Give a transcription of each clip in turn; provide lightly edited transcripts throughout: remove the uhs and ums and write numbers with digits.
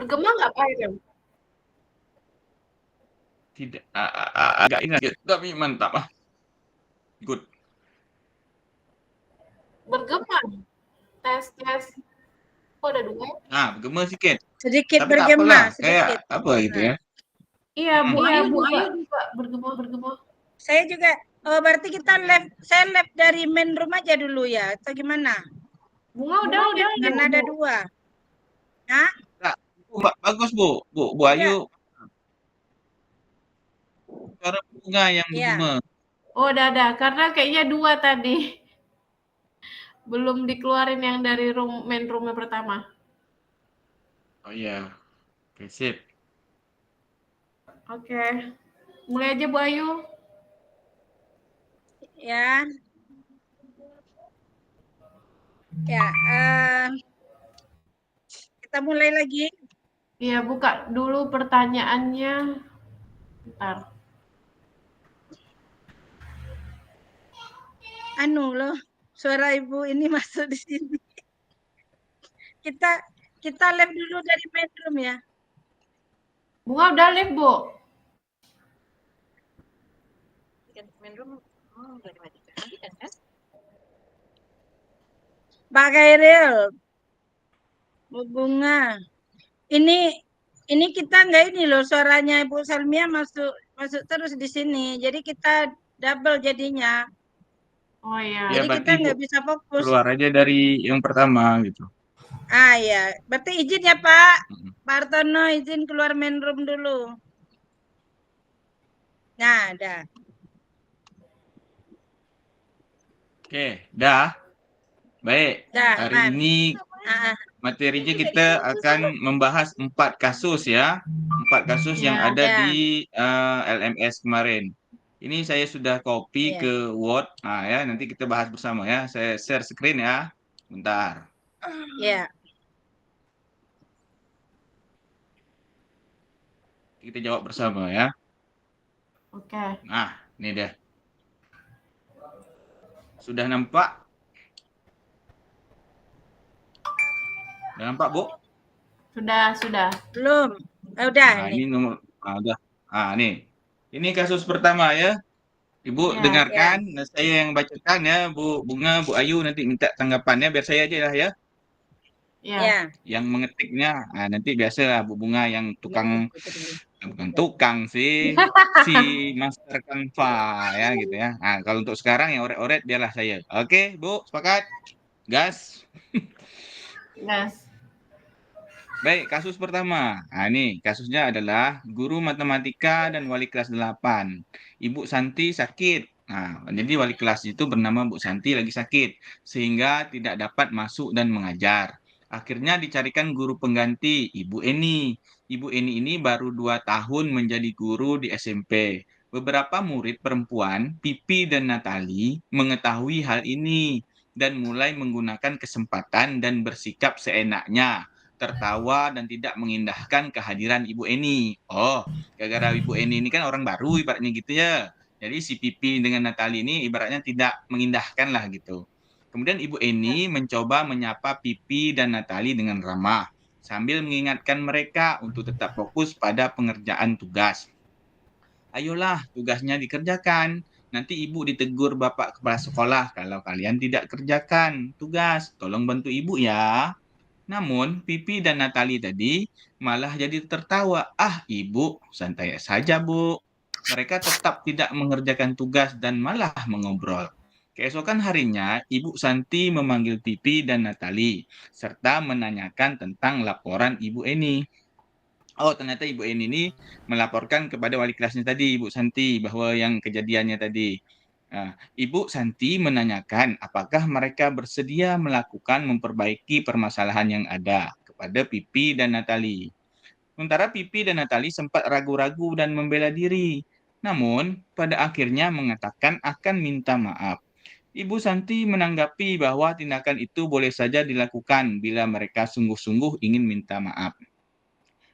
Bergema nggak Pak Irem? Tidak, agak ingat, tapi mantap ah. Good. Bergema. Tes. Oh, ada 2? Bergema sikit. Sedikit Tapi tak bergema, apalah, sedikit. kayak apa gitu ya. Iya, Bu Ayu juga bergema. Saya juga, oh berarti kita saya lab dari main room aja dulu ya, atau gimana? Bunga udah Kan ada 2. Hah? Bagus Bu Ayu. Suara bunga yang bergema. Oh, udah. Karena kayaknya 2 tadi. Belum dikeluarin yang dari main room-nya pertama. Oh iya. Oke, sip. Oke. Mulai aja Bu Ayu. Ya. Kita mulai lagi. Iya, buka dulu pertanyaannya. Bentar. Suara Ibu ini masuk di sini. Kita live dulu dari main room ya. Bunga udah live, Bu? Main room udah dimatikan kan? Pak Khairil, Bu Bunga, ini kita nggak ini loh, suaranya Ibu Salmia masuk terus di sini, jadi kita double jadinya. Oh iya. Jadi kita nggak bisa fokus. Keluar aja dari yang pertama gitu. Ya, berarti izin ya Pak. Pak Artono izin keluar main room dulu. Nah, dah. Oke, dah. Baik, hari ini materinya kita akan membahas 4 kasus ya. 4 kasus yang ada di LMS kemarin. Ini saya sudah copy ke Word. Ya, nanti kita bahas bersama ya. Saya share screen ya. Bentar. Ya. Kita jawab bersama ya. Oke. Nah, ini deh. Sudah nampak? Sudah nampak, Bu? Sudah. Belum. Udah. Ini nomor udah. Nih. Ini kasus pertama ya. Ibu dengarkan, saya yang bacakan ya, Bu Bunga, Bu Ayu nanti minta tanggapannya biar saya aja lah ya. Iya. Yang mengetiknya, nanti biasalah Bu Bunga yang bukan tukang sih, si master Canva ya gitu ya. Nah, kalau untuk sekarang yang oret-oret biarlah saya. Oke, Bu, sepakat? Gas. Gas. Baik, kasus pertama. Ini kasusnya adalah guru matematika dan wali kelas 8. Ibu Santi sakit. Jadi wali kelas itu bernama Bu Santi lagi sakit, sehingga tidak dapat masuk dan mengajar. Akhirnya dicarikan guru pengganti, Ibu Eni. Ibu Eni ini baru 2 tahun menjadi guru di SMP. Beberapa murid perempuan, Pipi dan Natali, mengetahui hal ini dan mulai menggunakan kesempatan dan bersikap seenaknya, tertawa dan tidak mengindahkan kehadiran Ibu Eni. Gara-gara Ibu Eni ini kan orang baru ibaratnya gitu ya. Jadi si Pipi dengan Natali ini ibaratnya tidak mengindahkan lah gitu. Kemudian Ibu Eni mencoba menyapa Pipi dan Natali dengan ramah sambil mengingatkan mereka untuk tetap fokus pada pengerjaan tugas. Ayolah, tugasnya dikerjakan. Nanti ibu ditegur Bapak Kepala Sekolah kalau kalian tidak kerjakan tugas. Tolong bantu ibu ya. Namun, Pipi dan Natali tadi malah jadi tertawa. Ibu, santai saja, Bu. Mereka tetap tidak mengerjakan tugas dan malah mengobrol. Keesokan harinya, Ibu Santi memanggil Pipi dan Natali, serta menanyakan tentang laporan Ibu Eni. Ternyata Ibu Eni ini melaporkan kepada wali kelasnya tadi, Ibu Santi, bahwa yang kejadiannya tadi. Ibu Santi menanyakan apakah mereka bersedia melakukan memperbaiki permasalahan yang ada kepada Pipi dan Natali. Sementara Pipi dan Natali sempat ragu-ragu dan membela diri. Namun, pada akhirnya mengatakan akan minta maaf. Ibu Santi menanggapi bahwa tindakan itu boleh saja dilakukan bila mereka sungguh-sungguh ingin minta maaf.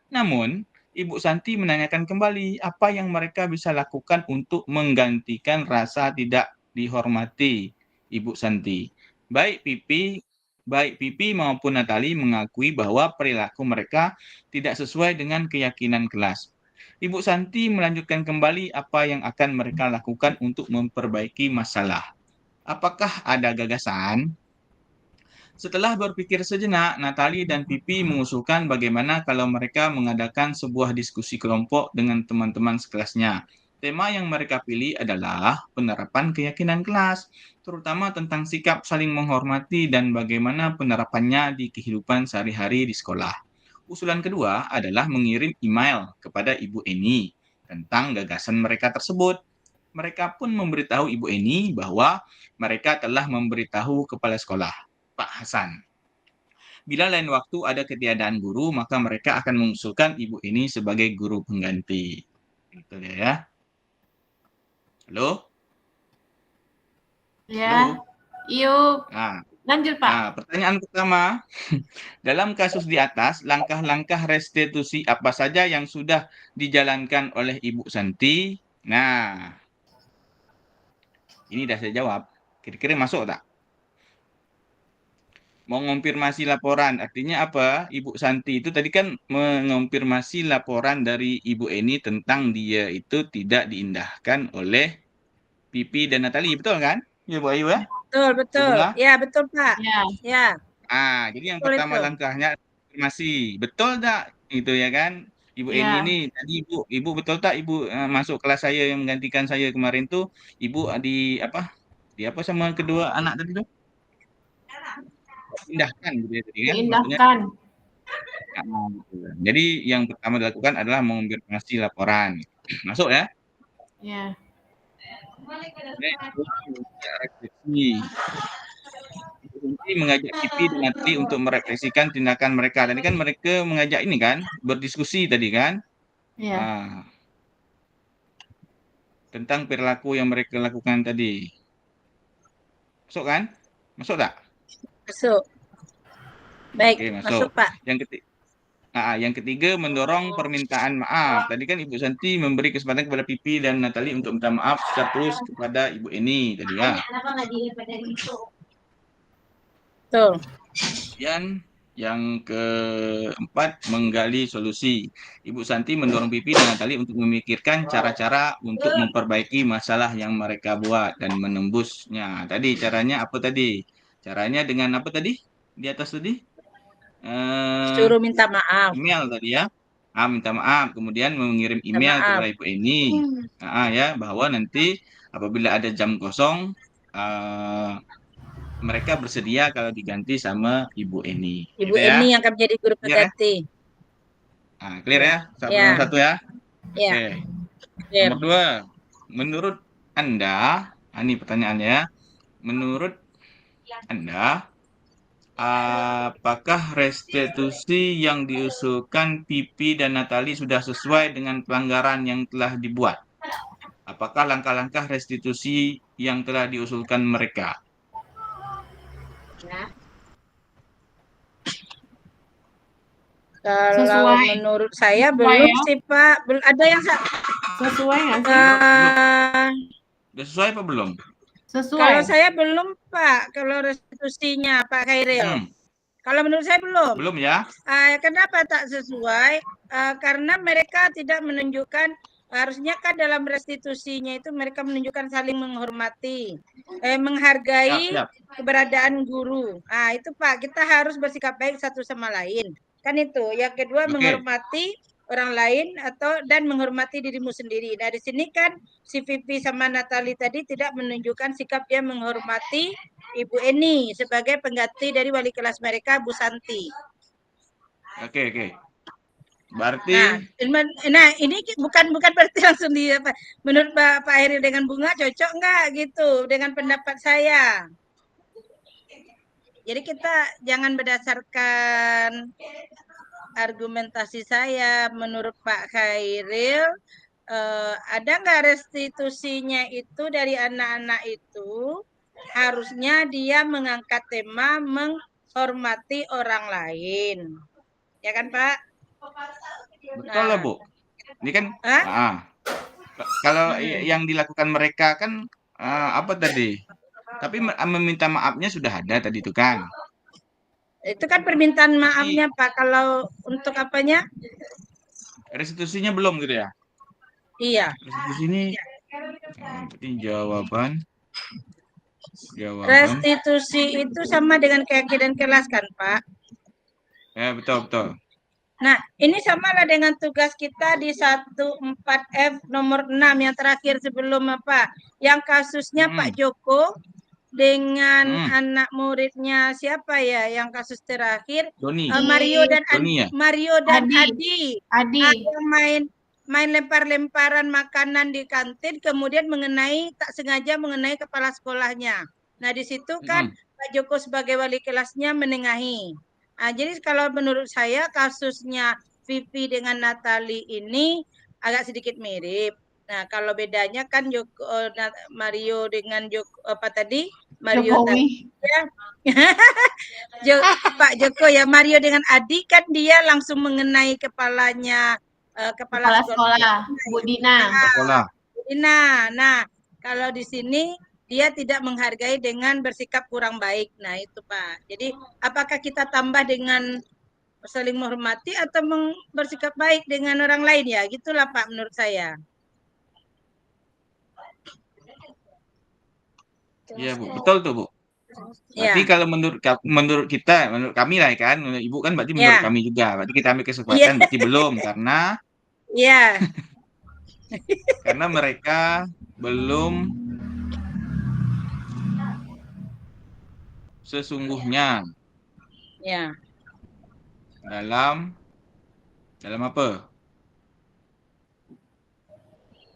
Namun, Ibu Santi menanyakan kembali apa yang mereka bisa lakukan untuk menggantikan rasa tidak dihormati Ibu Santi. Baik Pipi baik Pipi maupun Natali mengakui bahwa perilaku mereka tidak sesuai dengan keyakinan kelas. Ibu Santi melanjutkan kembali apa yang akan mereka lakukan untuk memperbaiki masalah. Apakah ada gagasan? Setelah berpikir sejenak, Natali dan Pipi mengusulkan bagaimana kalau mereka mengadakan sebuah diskusi kelompok dengan teman-teman sekelasnya. Tema yang mereka pilih adalah penerapan keyakinan kelas, terutama tentang sikap saling menghormati dan bagaimana penerapannya di kehidupan sehari-hari di sekolah. Usulan kedua adalah mengirim email kepada Ibu Eni tentang gagasan mereka tersebut. Mereka pun memberitahu Ibu Eni bahwa mereka telah memberitahu kepala sekolah, Pak Hasan. Bila lain waktu ada ketiadaan guru, maka mereka akan mengusulkan Ibu Eni sebagai guru pengganti. Itu dia ya. Halo? Ya. Yuk. Nah, Lanjut, Pak. pertanyaan pertama. Dalam kasus di atas, langkah-langkah restitusi apa saja yang sudah dijalankan oleh Ibu Santi? Nah, ini sudah saya jawab. Kira-kira masuk tak? Mengonfirmasi laporan, artinya apa? Ibu Santi itu tadi kan mengonfirmasi laporan dari Ibu Eni tentang dia itu tidak diindahkan oleh Pipi dan Natali, betul kan? Ya Bu Ayu ya? Betul, betul. Bunga? Ya, betul, Pak. Ya. Ya, Jadi yang betul pertama itu. langkahnya konfirmasi, betul tak? Itu ya kan? Ibu Eni Ya. ini tadi Ibu betul tak Ibu masuk kelas saya yang menggantikan saya kemarin tuh, Ibu di apa? Di apa sama kedua anak tadi tuh? Indahkan gitu ya tadi kan? Maksudnya Diindahkan. jadi yang pertama dilakukan adalah mengonfirmasi laporan. Masuk ya? Ya. Refleksi. Mengajak Pipi dan Natali untuk merefleksikan tindakan mereka. Tadi kan mereka mengajak ini kan, berdiskusi tadi kan? Ya. Tentang perilaku yang mereka lakukan tadi. Masuk kan? Masuk tak? Masuk. Baik, Oke, masuk, Pak. Yang ketiga mendorong permintaan maaf. Tadi kan Ibu Santi memberi kesempatan kepada Pipi dan Natali untuk minta maaf secara terus kepada Ibu Eni tadi ya. Betul. Kemudian yang keempat menggali solusi. Ibu Santi mendorong Pipi dan Natali untuk memikirkan cara-cara untuk memperbaiki masalah yang mereka buat dan menembusnya. Tadi caranya apa tadi? Caranya dengan apa tadi? Di atas tadi? Suruh minta maaf. Email tadi ya. Minta maaf, kemudian mengirim email kepada Ibu Eni. Ya, bahwa nanti apabila ada jam kosong mereka bersedia kalau diganti sama Ibu Eni. Ibu gitu ya? Eni yang akan menjadi guru pengganti. Clear ya? Nomor satu ya? Ya. Oke. Nomor dua, menurut Anda, ini pertanyaannya, menurut Anda, apakah restitusi yang diusulkan Pipi dan Natali sudah sesuai dengan pelanggaran yang telah dibuat? Apakah langkah-langkah restitusi yang telah diusulkan mereka? Kalau Sesuai. menurut saya Sesuai belum ya? sih, Pak. Ada yang Sesuai nggak sih? Sudah sesuai apa belum? Sesuai. Kalau saya belum, Pak. Kalau restitusinya, Pak Khairil. Kalau menurut saya belum. Belum ya? Kenapa tak sesuai? Karena mereka tidak menunjukkan, harusnya kan dalam restitusinya itu mereka menunjukkan saling menghormati, menghargai keberadaan guru. Itu Pak, kita harus bersikap baik satu sama lain. Kan itu. Yang kedua, menghormati orang lain dan menghormati dirimu sendiri. Nah, di sini kan si Pipi sama Natali tadi tidak menunjukkan sikap dia menghormati Ibu Eni sebagai pengganti dari wali kelas mereka, Bu Santi. Oke. Berarti ini bukan berarti langsung menurut Pak Heri dengan Bunga cocok nggak gitu dengan pendapat saya. Jadi kita jangan berdasarkan argumentasi saya. Menurut Pak Khairil, ada nggak restitusinya itu dari anak-anak itu harusnya dia mengangkat tema menghormati orang lain, ya kan Pak? Betul lah Bu. Ini kan kalau yang dilakukan mereka kan apa tadi? Tapi meminta maafnya sudah ada tadi itu kan. Itu kan permintaan Tapi maafnya Pak. Kalau untuk apanya? restitusinya belum gitu ya? Iya. Restitusi ini berarti jawaban Restitusi itu sama dengan keyakinan kelas kan Pak? ya betul betul. Nah, ini samalah dengan tugas kita di 14F nomor 6 yang terakhir sebelum apa? Yang kasusnya Pak Joko dengan anak muridnya siapa ya yang kasus terakhir? Doni. Mario dan Doni ya? Mario dan Adi. yang main lempar-lemparan makanan di kantin kemudian tak sengaja mengenai kepala sekolahnya. Nah, di situ kan Pak Joko sebagai wali kelasnya menengahi. Nah, jadi kalau menurut saya kasusnya Vivi dengan Natali ini agak sedikit mirip. Nah, kalau bedanya kan Mario dengan apa tadi? Mario tadi ya. Pak Joko ya, Mario dengan Adi kan dia langsung mengenai kepalanya kepala sekolah, Bu Dina. Nah, kalau di sini dia tidak menghargai dengan bersikap kurang baik. Nah, itu Pak. Jadi, apakah kita tambah dengan saling menghormati atau bersikap baik dengan orang lain ya? Gitulah Pak menurut saya. Iya Bu, betul tuh Bu. Berarti kalau menurut kita, menurut kami lah kan, menurut Ibu kan berarti menurut kami juga. Berarti kita ambil kesempatan berarti belum karena mereka belum sesungguhnya dalam apa?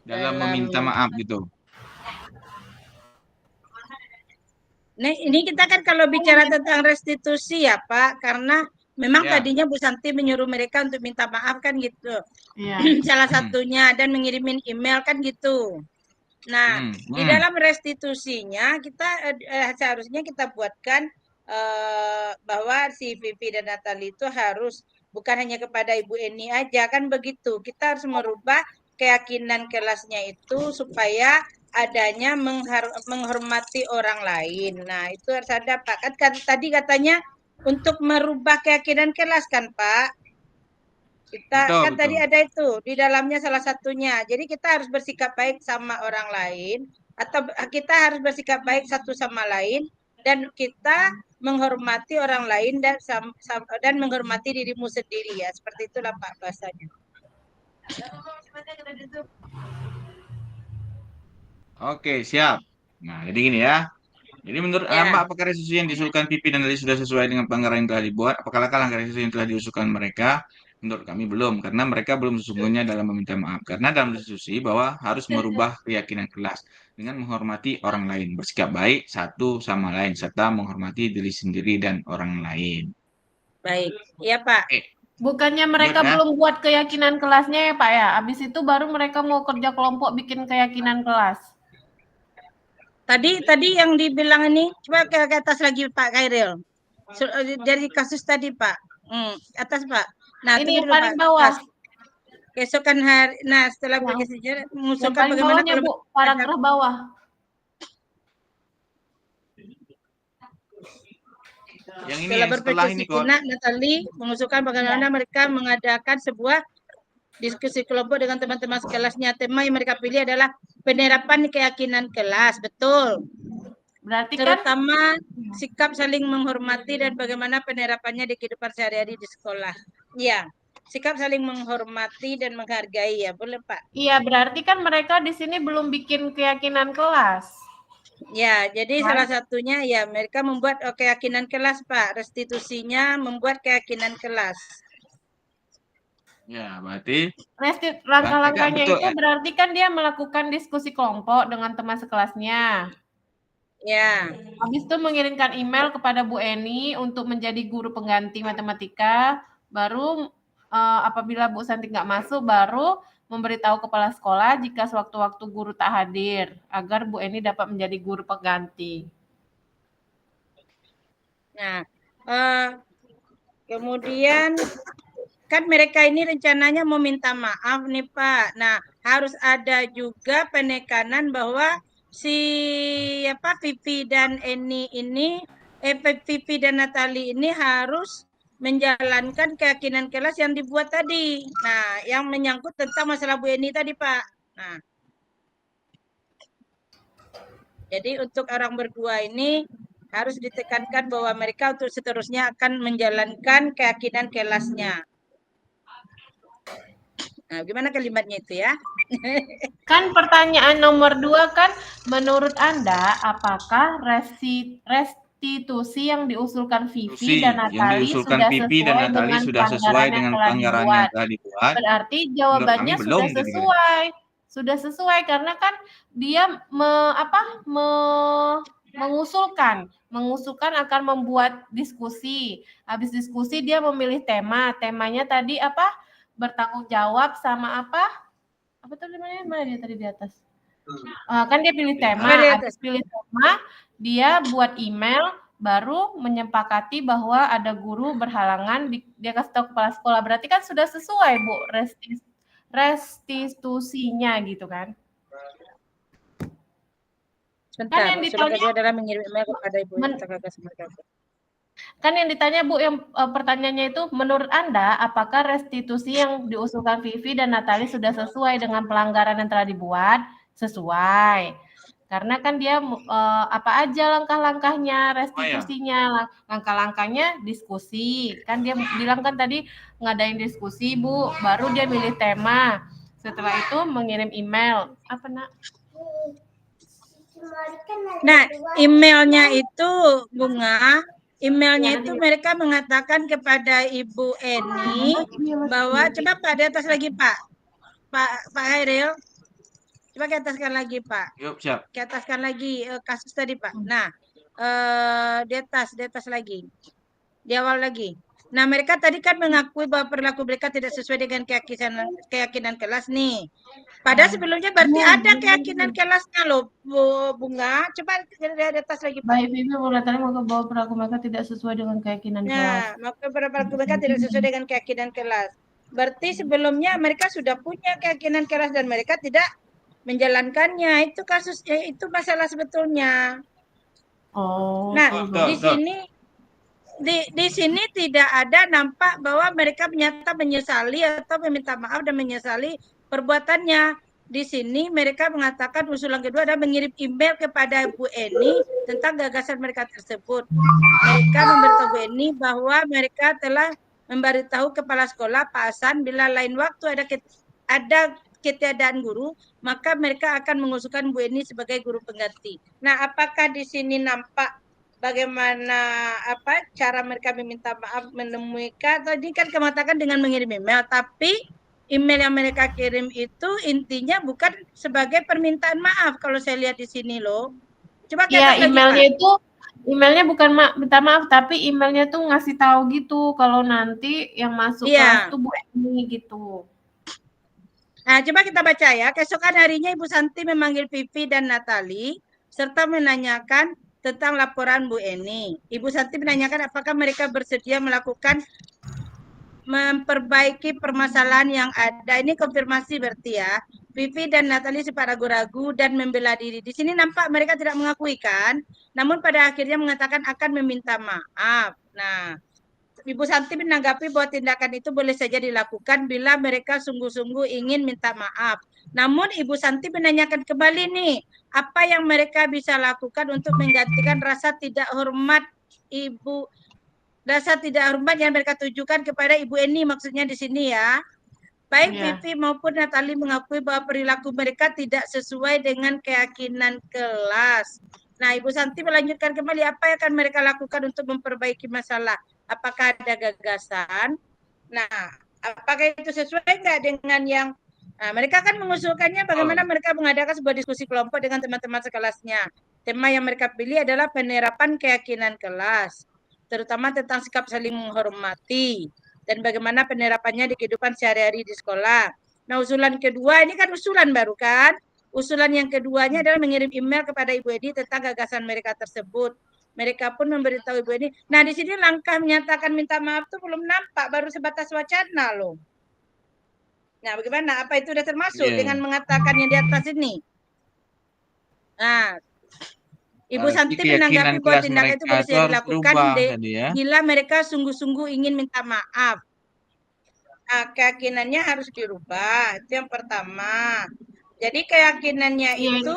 Dalam meminta maaf gitu. Nah, ini kita kan kalau bicara tentang restitusi ya Pak, karena memang tadinya Bu Santi menyuruh mereka untuk minta maaf kan gitu. Salah satunya dan mengirimin email kan gitu. Nah, di dalam restitusinya kita seharusnya kita buatkan bahwa si Vivi dan Natali itu harus bukan hanya kepada Ibu Eni aja kan begitu. Kita harus merubah keyakinan kelasnya itu supaya adanya menghormati orang lain. Nah, itu harus ada Pak. Kan tadi katanya untuk merubah keyakinan kelas kan Pak? Kita kan tadi ada itu di dalamnya salah satunya. Jadi kita harus bersikap baik sama orang lain atau kita harus bersikap baik satu sama lain dan kita menghormati orang lain dan menghormati dirimu sendiri ya. Seperti itulah Pak bahasanya. Oke, siap. Nah, jadi gini ya. Jadi menurut Mbak, apakah restitusi yang diusulkan Pipi dan Lali sudah sesuai dengan pelanggaran yang telah dibuat? Apakah langkah restitusi yang telah diusulkan mereka? Menurut kami belum, karena mereka belum sesungguhnya dalam meminta maaf. Karena dalam restitusi bahwa harus merubah keyakinan kelas dengan menghormati orang lain, bersikap baik satu sama lain, serta menghormati diri sendiri dan orang lain. Baik, iya Pak. Bukannya mereka belum buat keyakinan kelasnya ya Pak ya? Habis itu baru mereka mau kerja kelompok bikin keyakinan kelas. Tadi yang dibilang ini, coba ke atas lagi Pak Khairil. Dari kasus tadi Pak. Atas Pak. Nah, ini yang paling bawah. Keesokan hari, nah setelah berkesejarah mengusulkan bagaimana kalau Bu, paragraf bawah. Yang ini setelah ini kok. Natali mengusulkan bagaimana mereka mengadakan sebuah diskusi kelompok dengan teman-teman sekelasnya. Tema yang mereka pilih adalah penerapan keyakinan kelas, betul. Berarti terutama sikap saling menghormati dan bagaimana penerapannya di kehidupan sehari-hari di sekolah. Iya, sikap saling menghormati dan menghargai ya, boleh Pak? Iya, berarti kan mereka di sini belum bikin keyakinan kelas. Ya, jadi salah satunya ya mereka membuat keyakinan kelas Pak. Restitusinya membuat keyakinan kelas. Ya, berarti langkah-langkahnya itu berarti kan dia melakukan diskusi kelompok dengan teman sekelasnya. Ya. Habis itu mengirimkan email kepada Bu Eni untuk menjadi guru pengganti matematika. Baru apabila Bu Santi nggak masuk, baru memberitahu kepala sekolah jika sewaktu-waktu guru tak hadir, agar Bu Eni dapat menjadi guru pengganti. Nah, kemudian kan mereka ini rencananya mau minta maaf nih Pak. Nah, harus ada juga penekanan bahwa si Vivi dan Eni ini Pipi dan Natali ini harus menjalankan keyakinan kelas yang dibuat tadi. Nah, yang menyangkut tentang masalah Bu Eni tadi, Pak. Nah, jadi untuk orang berdua ini harus ditekankan bahwa mereka untuk seterusnya akan menjalankan keyakinan kelasnya. Nah, gimana kalimatnya itu ya? Kan pertanyaan nomor 2 kan, menurut Anda apakah restitusi yang diusulkan Vivi dan Yang Natali diusulkan sudah Vivi dan sesuai Natali dengan sudah sesuai pelanggaran yang dengan telah pelanggaran yang dibuat? telah dibuat. Berarti Menurut kami jawabannya belum sudah tadi. sesuai. Sudah sesuai karena kan dia mengusulkan akan membuat diskusi. Habis diskusi dia memilih tema. Temanya tadi apa? Bertanggung jawab sama apa? Apa tuh namanya? Mana dia tadi di atas? Kan dia pilih tema. Habis pilih tema, dia buat email baru menyepakati bahwa ada guru berhalangan, dia kasih tahu kepala sekolah. Berarti kan sudah sesuai, Bu, restitusinya gitu kan? Sebentar, yang usulan ditanya kedua adalah mengirim email kepada Ibu kakak sama kakak. Kan yang ditanya Bu, yang pertanyaannya itu, menurut Anda, apakah restitusi yang diusulkan Vivi dan Natali sudah sesuai dengan pelanggaran yang telah dibuat? Sesuai. Karena kan dia apa aja langkah-langkahnya, restitusinya, langkah-langkahnya diskusi. Kan dia bilang kan tadi ngadain diskusi, Bu, baru dia milih tema. Setelah itu mengirim email. Apa, Nak? Nah, emailnya itu Bunga, emailnya itu mereka mengatakan kepada Ibu Eni bahwa coba Pak di atas lagi Pak Hairil, coba ke ataskan lagi Pak. Yuk, siap. Ke ataskan lagi kasus tadi Pak. Nah, di atas lagi, di awal lagi. Nah, mereka tadi kan mengakui bahwa perilaku mereka tidak sesuai dengan keyakinan kelas nih. Padahal sebelumnya berarti ada keyakinan kelasnya loh, Bunga. Coba di atas lagi, Pak. Baik, Vivi mengatakan bahwa perilaku mereka tidak sesuai dengan keyakinan kelas. Nah, maka perilaku mereka tidak sesuai dengan keyakinan kelas. Berarti sebelumnya mereka sudah punya keyakinan kelas dan mereka tidak menjalankannya. Itu kasusnya, itu masalah sebetulnya. Nah, di sini tidak ada nampak bahwa mereka menyesali atau meminta maaf dan menyesali perbuatannya. Di sini mereka mengatakan usulan kedua adalah mengirim email kepada Bu Eni tentang gagasan mereka tersebut. Mereka memberitahu Bu Eni bahwa mereka telah memberitahu kepala sekolah Pak Hasan bila lain waktu ada ketiadaan guru, maka mereka akan mengusulkan Bu Eni sebagai guru pengganti. Nah, apakah di sini nampak bagaimana cara mereka meminta maaf menemui tadi kan kematakan dengan mengirim email, tapi email yang mereka kirim itu intinya bukan sebagai permintaan maaf kalau saya lihat di sini loh. Coba ya, emailnya bukan minta maaf, tapi emailnya tuh ngasih tahu gitu kalau nanti yang masuk kelas tuh Bu Eni gitu. Nah, coba kita baca ya. Keesokan harinya Ibu Santi memanggil Vivi dan Natali serta menanyakan tentang laporan Bu Eni. Ibu Santi menanyakan apakah mereka bersedia memperbaiki permasalahan yang ada. Ini konfirmasi berarti ya. Vivi dan Natali sempat ragu-ragu dan membela diri. Di sini nampak mereka tidak mengakui kan, namun pada akhirnya mengatakan akan meminta maaf. Nah, Ibu Santi menanggapi bahwa tindakan itu boleh saja dilakukan bila mereka sungguh-sungguh ingin minta maaf. Namun Ibu Santi menanyakan kembali nih, apa yang mereka bisa lakukan untuk menggantikan rasa tidak hormat yang mereka tujukan kepada Ibu Eni, maksudnya di sini ya. Baik Vivi maupun Natali mengakui bahwa perilaku mereka tidak sesuai dengan keyakinan kelas. Nah, Ibu Santi melanjutkan kembali apa yang akan mereka lakukan untuk memperbaiki masalah. Apakah ada gagasan? Nah, apakah itu sesuai nggak dengan yang mereka kan mengusulkannya bagaimana mereka mengadakan sebuah diskusi kelompok dengan teman-teman sekelasnya. Tema yang mereka pilih adalah penerapan keyakinan kelas, terutama tentang sikap saling menghormati dan bagaimana penerapannya di kehidupan sehari-hari di sekolah. Nah, usulan kedua ini kan usulan baru kan? Usulan yang keduanya adalah mengirim email kepada Ibu Eni tentang gagasan mereka tersebut. Mereka pun memberitahu Ibu Eni. Nah, di sini langkah menyatakan minta maaf itu belum nampak, baru sebatas wacana loh. Nah, bagaimana? Apa itu sudah termasuk dengan mengatakan yang di atas ini? Nah, Ibu Santi keyakinan menanggapi bahwa kelas tindakan itu mereka boleh itu saja harus dilakukan berubah tadi ya. bila mereka sungguh-sungguh ingin minta maaf. Nah, keyakinannya harus dirubah, itu yang pertama. Jadi keyakinannya Iya. itu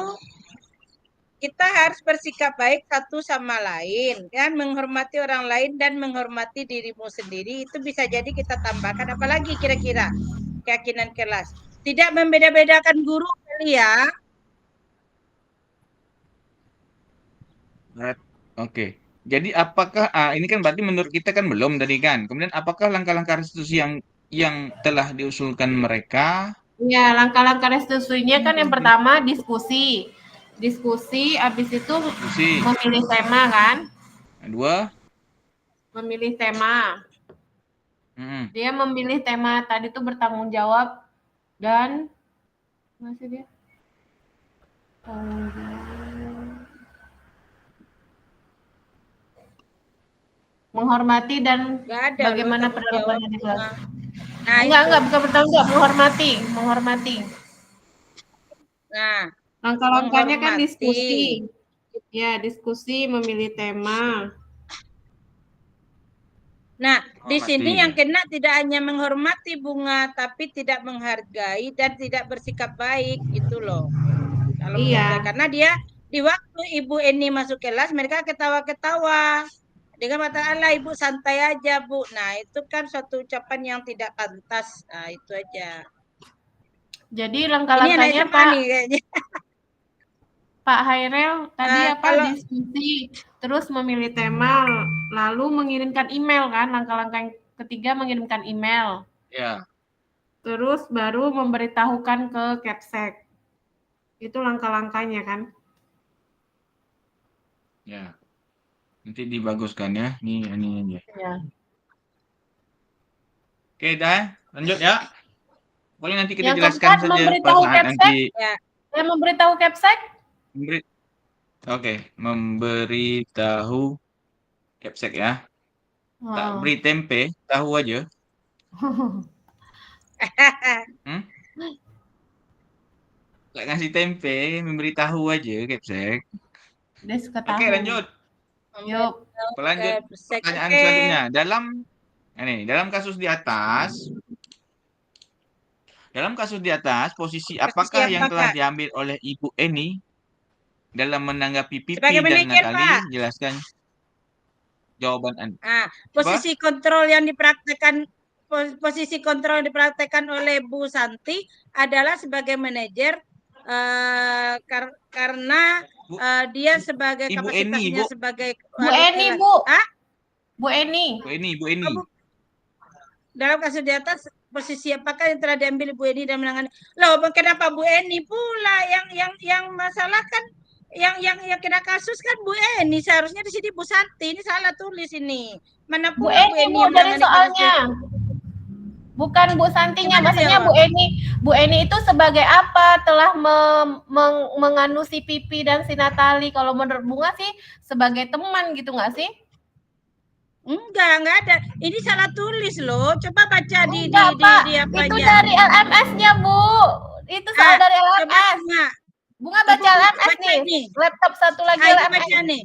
kita harus bersikap baik satu sama lain, kan, menghormati orang lain dan menghormati dirimu sendiri. Itu bisa jadi kita tambahkan apalagi kira-kira keyakinan kelas. Tidak membeda-bedakan guru kali ya. Oke. Jadi apakah ini kan berarti menurut kita kan belum tadi kan. Kemudian apakah langkah-langkah restitusi yang telah diusulkan mereka? Ya, langkah-langkah restitusinya kan yang pertama diskusi. Diskusi, habis itu Diskusi. memilih tema kan. Kedua, Memilih tema. mm, Dia memilih tema tadi itu bertanggung jawab dan masih dia tanggung jawab. Menghormati dan Nggak ada bagaimana loh tanggung jawab penerapannya di kelas. bunga. Nah, Enggak, bukan bertanggung jawab, menghormati. Nah, Langkah-langkahnya kan menghormati. diskusi. Ya, diskusi, memilih tema. Nah, di Hormati, sini yang ya. kena tidak hanya menghormati bunga, tapi tidak menghargai dan tidak bersikap baik, gitu loh. Kalau menurut saya, Iya. karena dia di waktu Ibu Eni masuk kelas, mereka ketawa-ketawa. Dengan mata Allah, Ibu santai aja, Bu. Nah, itu kan suatu ucapan yang tidak pantas. Nah, itu aja. Jadi Ini anak langkah-langkahnya SMA nih kayaknya. Pak Hairel tadi Kalau diskusi, terus memilih tema, lalu mengirimkan email kan, langkah-langkah yang ketiga mengirimkan email. Ya. Terus baru memberitahukan ke Kepsek. Itu langkah-langkahnya kan. Ya. Nanti dibaguskan ya. Ini aja. Ya. Oke, dah. Lanjut ya. Boleh nanti kita Yang jelaskan keempat saja memberitahu saat Kepsek. nanti ya, Memberitahu Kepsek. Oke, memberitahu Kepsek ya. Tak beri tempe, tahu aja. Hmm? Tak ngasih tempe, memberitahu aja Kepsek. Oke, lanjut. Yuk. Lanjut Kepsek. pertanyaan Oke. selanjutnya. Dalam kasus di atas, posisi apakah yang telah diambil oleh Ibu Eni dalam menanggapi Pipi Sebagai dan manajer, Natali? Pak. Jelaskan jawaban Anda. Nah, posisi kontrol yang dipraktekkan oleh Bu Santi adalah sebagai manajer karena dia sebagai Ibu kapasitasnya Eni, Bu. sebagai Bu Eni, Bu. Hah? Bu Eni. Bu Eni. Dalam kasus di atas, posisi apakah yang telah diambil Bu Eni dan menangani? Loh, kenapa Bu Eni pula yang masalah kan yang kena kasus kan Bu Eni, seharusnya di sini Bu Santi. Ini salah tulis ini. Mana pula Bu Eni yang dari menangani soalnya. Bukan Bu Santinya, maksudnya Bu Eni itu sebagai apa? Telah menganu si Pipi dan si Natali. Kalau menurut Bunga sih sebagai teman gitu nggak sih? Enggak ada. Ini salah tulis loh. Coba baca di apanya. Itu dari LMS-nya, Bu. Itu soal dari LMS. Bunga baca LMS nih. Laptop satu lagi LMS. Baca nih.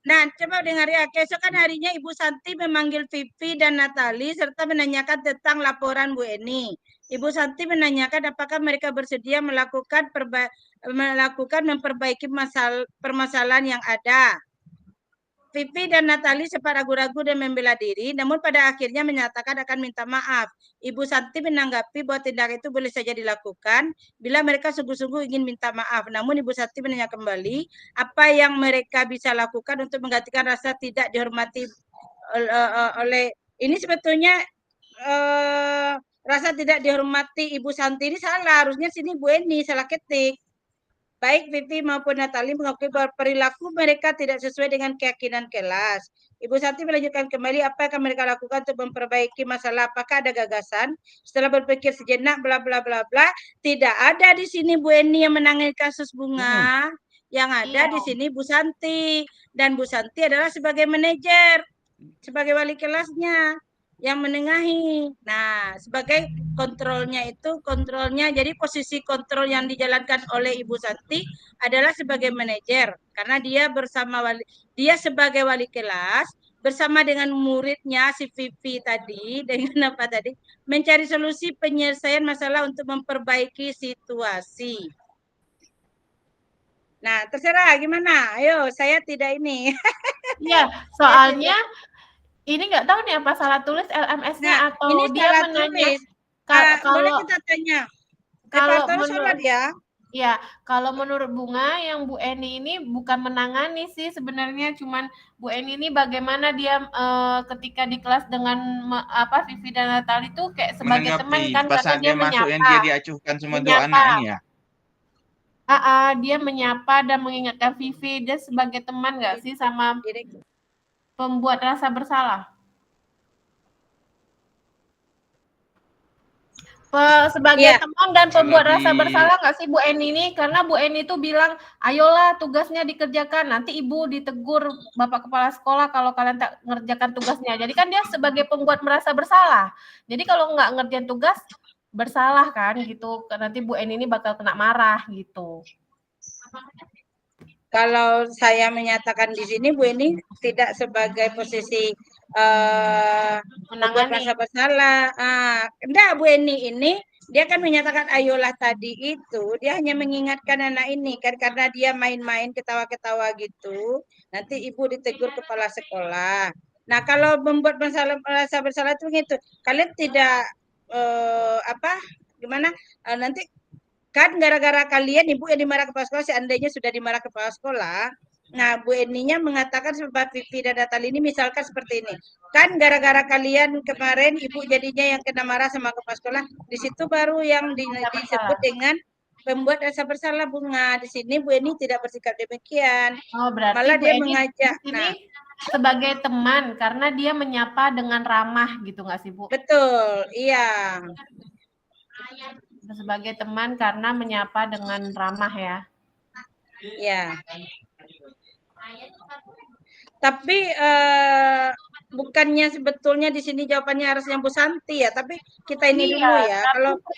Nah, coba dengar ya. Keesokan harinya Ibu Santi memanggil Pipi dan Natali serta menanyakan tentang laporan Bu Eni. Ibu Santi menanyakan apakah mereka bersedia melakukan memperbaiki permasalahan yang ada. Pipi dan Natali sempat ragu-ragu dan membela diri, namun pada akhirnya menyatakan akan minta maaf. Ibu Santi menanggapi bahwa tindakan itu boleh saja dilakukan bila mereka sungguh-sungguh ingin minta maaf. Namun Ibu Santi menanya kembali apa yang mereka bisa lakukan untuk menggantikan rasa tidak dihormati oleh ini sebetulnya rasa tidak dihormati Ibu Santi ini salah. Harusnya sini Bu Eni salah ketik. Baik Pipi maupun Natali mengakui bahwa perilaku mereka tidak sesuai dengan keyakinan kelas. Ibu Santi melanjutkan kembali apa yang akan mereka lakukan untuk memperbaiki masalah. Apakah ada gagasan? Setelah berpikir sejenak, bla bla bla bla. Tidak ada di sini Bu Eni yang menangani kasus Bunga. Yang ada di sini Bu Santi. Dan Bu Santi adalah sebagai manajer, sebagai wali kelasnya. yang menengahi. Nah, sebagai kontrolnya, jadi posisi kontrol yang dijalankan oleh Ibu Santi adalah sebagai manajer, karena dia sebagai wali kelas bersama dengan muridnya si Vivi tadi dengan apa tadi mencari solusi penyelesaian masalah untuk memperbaiki situasi. Nah, terserah gimana. Ayo, saya tidak ini. Iya, soalnya ini nggak tahu nih apa salah tulis LMS-nya Nah, atau ini dia salah menanya tulis. Boleh kalau kita tanya. kalau Pak Artono menurut sholat ya? ya, kalau menurut Bunga yang Bu Eni ini bukan menangani sih sebenarnya, cuman Bu Eni ini bagaimana dia ketika di kelas dengan Vivi dan Natali itu kayak sebagai teman Menanggapi kan pas karena saat dia dia masuk yang dia diacuhkan semua dua anak ini ya. dia menyapa dan mengingatkan Vivi. Dia sebagai teman nggak sih sama pembuat rasa bersalah? Sebagai teman dan pembuat rasa bersalah nggak sih Bu Eni ini? Karena Bu Eni itu bilang, ayolah tugasnya dikerjakan, nanti Ibu ditegur Bapak Kepala Sekolah kalau kalian tak ngerjakan tugasnya. Jadi kan dia sebagai pembuat merasa bersalah. Jadi kalau nggak ngerjain tugas, bersalah kan gitu. Nanti Bu Eni ini bakal kena marah gitu. Kalau saya menyatakan di sini Bu Eni tidak sebagai posisi membuat merasa bersalah. Enggak, Bu Eni ini dia kan menyatakan ayolah tadi itu, dia hanya mengingatkan anak ini kan karena dia main-main ketawa-ketawa gitu. Nanti Ibu ditegur kepala sekolah. Nah, kalau membuat merasa bersalah itu gitu. Kalian tidak gimana? Nanti kan gara-gara kalian Ibu yang dimarah kepala sekolah, seandainya sudah dimarah kepala sekolah, nah Bu Eninya mengatakan sebab Vivi dan Natali ini misalkan seperti ini, kan gara-gara kalian kemarin Ibu jadinya yang kena marah sama kepala sekolah, di situ baru yang disebut dengan membuat rasa bersalah. Bunga di sini Bu Eni tidak bersikap demikian. Oh, berarti malah Bu dia Eni mengajak. Nah, sebagai teman karena dia menyapa dengan ramah gitu nggak sih Bu? Betul, iya. Sebagai teman karena menyapa dengan ramah ya. Ya. Tapi bukannya sebetulnya di sini jawabannya harusnya Bu Santi ya, tapi kita ini dulu ya.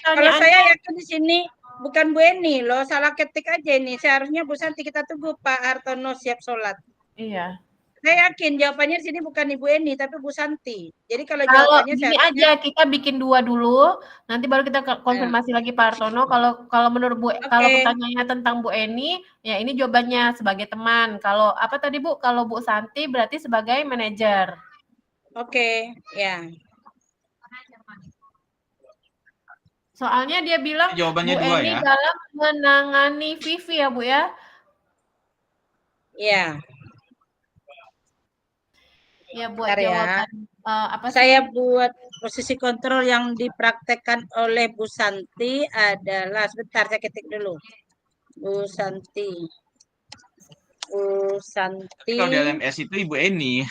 Kalau saya yakin di sini bukan Bu Eni loh, salah ketik aja ini. Seharusnya Bu Santi, kita tunggu Pak Hartono siap sholat. Iya. Saya yakin jawabannya di sini bukan Ibu Eni, tapi Bu Santi. Jadi kalau jawabannya gini aja, kita bikin 2 dulu, nanti baru kita konfirmasi lagi Pak Hartono. Kalau menurut kalau pertanyaannya tentang Bu Eni, ya ini jawabannya sebagai teman. Kalau apa tadi Bu? Kalau Bu Santi berarti sebagai manajer. Oke, ya. Soalnya dia bilang jawabannya Bu 2 Eni ya. dalam menangani Vivi ya Bu ya. Iya. Ya buat jawaban apa sih? Saya buat posisi kontrol yang dipraktekkan oleh Bu Santi adalah, sebentar saya ketik dulu. Bu Santi. Bu Santi. Kalau di LMS itu Ibu Eni.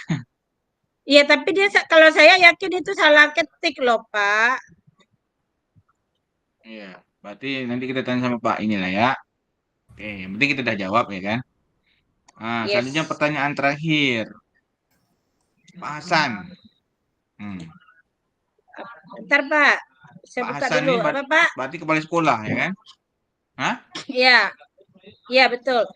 Iya, tapi dia kalau saya yakin itu salah ketik loh, Pak. Iya, berarti nanti kita tanya sama Pak inilah ya. Oke, yang penting kita udah jawab ya kan. Nah, selanjutnya pertanyaan terakhir. Pak Hasan. Bentar, Pak. Saya Pak buka Hasan dulu. ini Apa, Pak? berarti kepala sekolah ya kan? Hah? Iya. Iya, betul.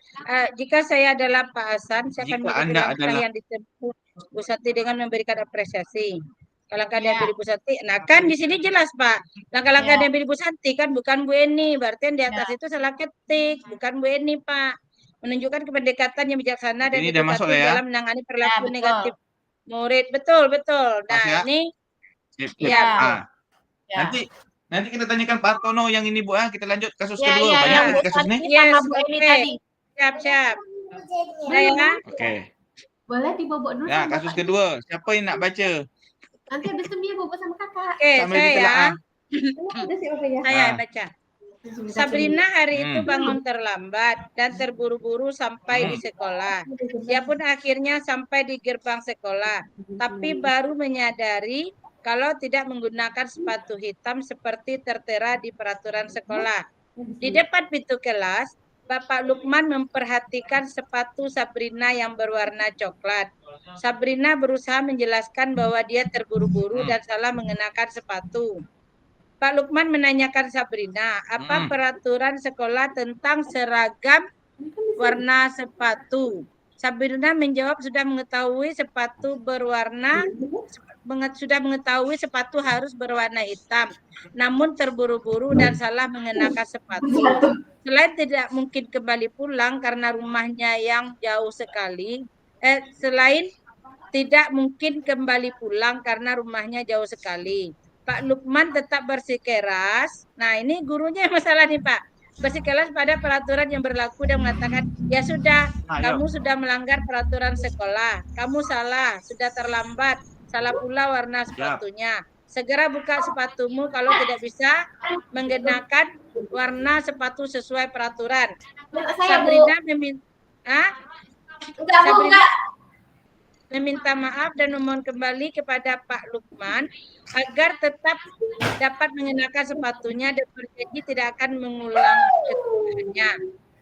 Jika saya adalah Pak Hasan, saya akan menjadi langkah yang ditempuh Bu Santi dengan memberikan apresiasi. Langkah yang diambil Bu Santi. Nah, kan di sini jelas, Pak. Langkah-langkah yang diambil Bu Santi kan bukan Bu Eni. Berarti yang di atas itu salah ketik, bukan Bu Eni, Pak. Menunjukkan kependekatan yang bijaksana dan edukatif dalam menangani perilaku negatif murid. Betul, betul. Nah, ini ya. Nanti kita tanyakan Pak Hartono yang ini Bu, kita lanjut kasus kedua. Banyak kasus nih. Sama Bu Eni tadi. Siap. Ya. Oke. Boleh dibobok dulu. Ya, kasus kedua. Siapa yang nak baca? Nanti habis itu dia bobok sama kakak. Oke, saya. Saya baca. Sabrina hari itu bangun terlambat dan terburu-buru sampai di sekolah. Dia pun akhirnya sampai di gerbang sekolah, tapi baru menyadari kalau tidak menggunakan sepatu hitam seperti tertera di peraturan sekolah. Di depan pintu kelas, Bapak Lukman memperhatikan sepatu Sabrina yang berwarna coklat. Sabrina berusaha menjelaskan bahwa dia terburu-buru dan salah mengenakan sepatu. Pak Lukman menanyakan Sabrina, apa peraturan sekolah tentang seragam warna sepatu? Sabrina menjawab sudah mengetahui sepatu harus berwarna hitam, namun terburu-buru dan salah mengenakan sepatu. Selain tidak mungkin kembali pulang karena rumahnya yang jauh sekali, selain tidak mungkin kembali pulang karena rumahnya jauh sekali. Pak Lukman tetap bersikeras. Nah, ini gurunya masalah nih, Pak. Bersikeras pada peraturan yang berlaku dan mengatakan, ya sudah, kamu sudah melanggar peraturan sekolah. Kamu salah, sudah terlambat. Salah pula warna sepatunya. Segera buka sepatumu kalau tidak bisa menggunakan warna sepatu sesuai peraturan. Sabrina meminta maaf dan memohon kembali kepada Pak Lukman agar tetap dapat mengenakan sepatunya dan berjanji tidak akan mengulang kesalahannya.